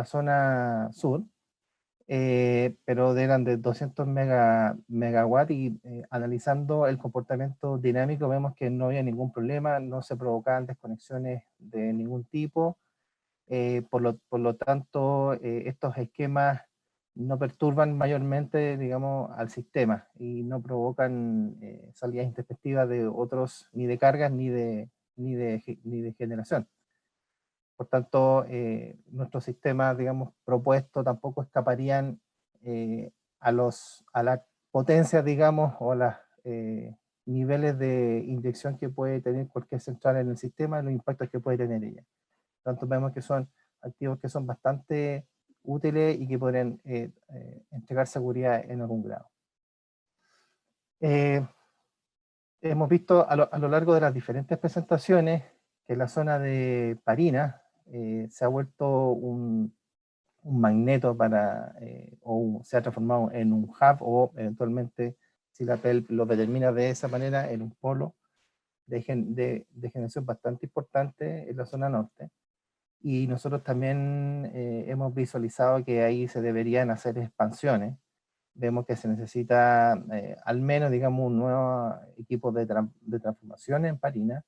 zona sur, pero eran de 200 megawatts y analizando el comportamiento dinámico vemos que no había ningún problema, no se provocaban desconexiones de ningún tipo, por lo tanto estos esquemas no perturban mayormente, digamos, al sistema y no provocan salidas intempestivas de otros, ni de cargas ni de generación. Por tanto, nuestros sistemas, digamos, propuestos tampoco escaparían a las potencias, digamos, o a las niveles de inyección que puede tener cualquier central en el sistema y los impactos que puede tener ella. Por tanto, vemos que son activos que son bastante útiles y que podrían entregar seguridad en algún grado. Hemos visto a lo largo de las diferentes presentaciones que la zona de Parina se ha vuelto un magneto para, o se ha transformado en un hub, o eventualmente, si la PEL lo determina de esa manera, en un polo de generación bastante importante en la zona norte. Y nosotros también hemos visualizado que ahí se deberían hacer expansiones. Vemos que se necesita al menos, digamos, un nuevo equipo de transformación en Parina,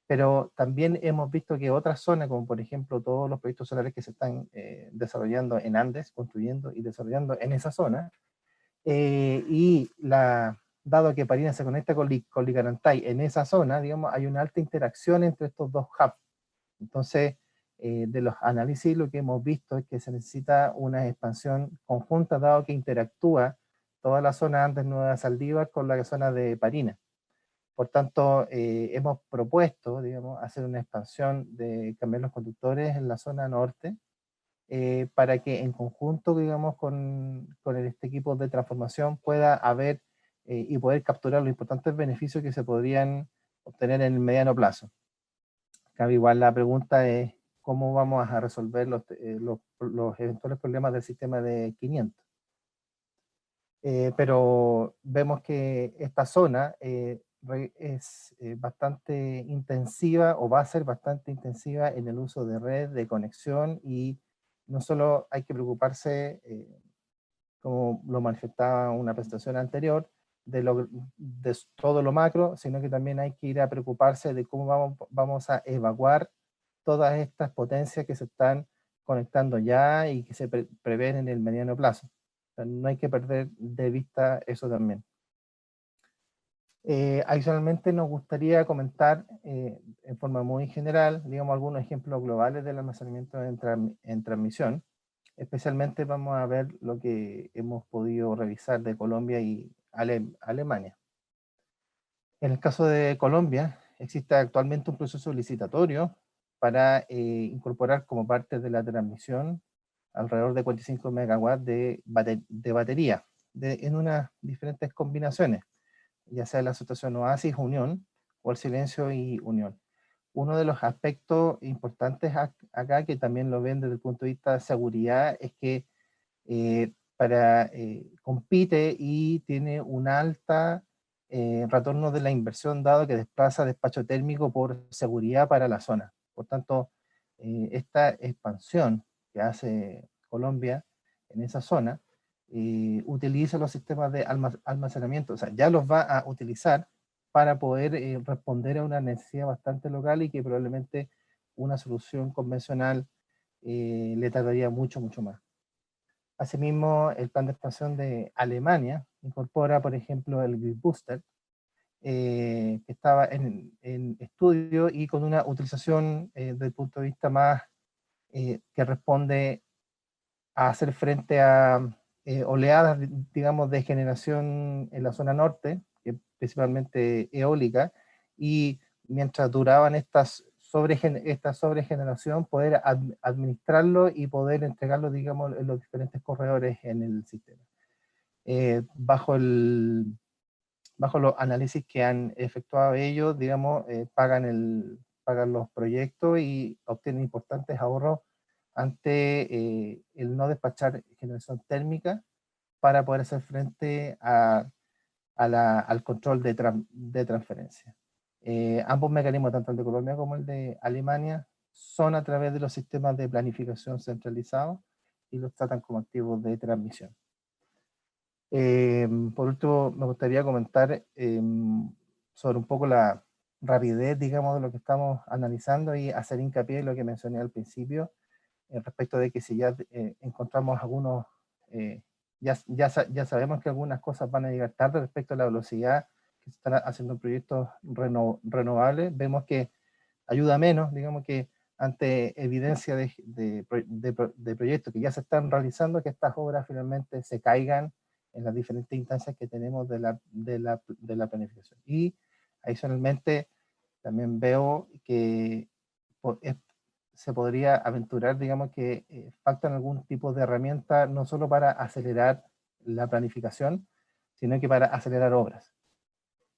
pero también hemos visto que otras zonas, como por ejemplo todos los proyectos solares que se están desarrollando en Andes, construyendo y desarrollando en esa zona, dado que Parina se conecta con Licarantay en esa zona, digamos, hay una alta interacción entre estos dos hubs. Entonces, de los análisis lo que hemos visto es que se necesita una expansión conjunta, dado que interactúa toda la zona Andes Nueva Saldívar con la zona de Parina. Por tanto, hemos propuesto, digamos, hacer una expansión de cambiar los conductores en la zona norte, para que en conjunto, digamos, con este equipo de transformación pueda haber y poder capturar los importantes beneficios que se podrían obtener en el mediano plazo. Cabe igual la pregunta es cómo vamos a resolver los eventuales problemas del sistema de 500. Pero vemos que esta zona es bastante intensiva, o va a ser bastante intensiva en el uso de red, de conexión, y no solo hay que preocuparse, como lo manifestaba una presentación anterior, de todo lo macro, sino que también hay que ir a preocuparse de cómo vamos a evacuar todas estas potencias que se están conectando ya y que se prevén en el mediano plazo. O sea, no hay que perder de vista eso también. Adicionalmente nos gustaría comentar en forma muy general, digamos, algunos ejemplos globales del almacenamiento en transmisión. Especialmente vamos a ver lo que hemos podido revisar de Colombia y Alemania. En el caso de Colombia, existe actualmente un proceso licitatorio para incorporar como parte de la transmisión alrededor de 45 megawatts de batería en unas diferentes combinaciones, ya sea la situación Oasis Unión o el Silencio y Unión. Uno de los aspectos importantes acá, que también lo ven desde el punto de vista de seguridad, es que compite y tiene un alta retorno de la inversión, dado que desplaza despacho térmico por seguridad para la zona. Por tanto, esta expansión que hace Colombia en esa zona utiliza los sistemas de almacenamiento, o sea, ya los va a utilizar para poder responder a una necesidad bastante local, y que probablemente una solución convencional le tardaría mucho más. Asimismo, el plan de expansión de Alemania incorpora, por ejemplo, el Grid Booster, que estaba en estudio y con una utilización desde el punto de vista más que responde a hacer frente a oleadas, digamos, de generación en la zona norte, que principalmente eólica, y mientras duraban esta sobregeneración, poder administrarlo y poder entregarlo, digamos, en los diferentes corredores en el sistema. Bajo los análisis que han efectuado ellos, digamos, pagan los proyectos y obtienen importantes ahorros ante el no despachar generación térmica, para poder hacer frente al control de transferencia. Ambos mecanismos, tanto el de Colombia como el de Alemania, son a través de los sistemas de planificación centralizados y los tratan como activos de transmisión. Por último, me gustaría comentar sobre un poco la rapidez, digamos, de lo que estamos analizando, y hacer hincapié en lo que mencioné al principio, respecto de que si ya encontramos algunos, ya sabemos que algunas cosas van a llegar tarde respecto a la velocidad que se están haciendo proyectos renovables. Vemos que ayuda menos, digamos, que ante evidencia de proyectos que ya se están realizando, que estas obras finalmente se caigan en las diferentes instancias que tenemos de la planificación. Y Adicionalmente, también veo que se podría aventurar, digamos, que faltan algún tipo de herramienta, no solo para acelerar la planificación, sino que para acelerar obras.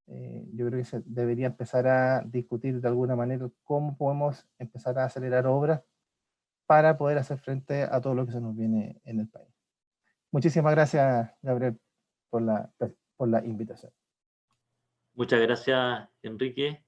Yo creo que se debería empezar a discutir de alguna manera cómo podemos empezar a acelerar obras para poder hacer frente a todo lo que se nos viene en el país. Muchísimas gracias, Gabriel, por la invitación. Muchas gracias, Enrique.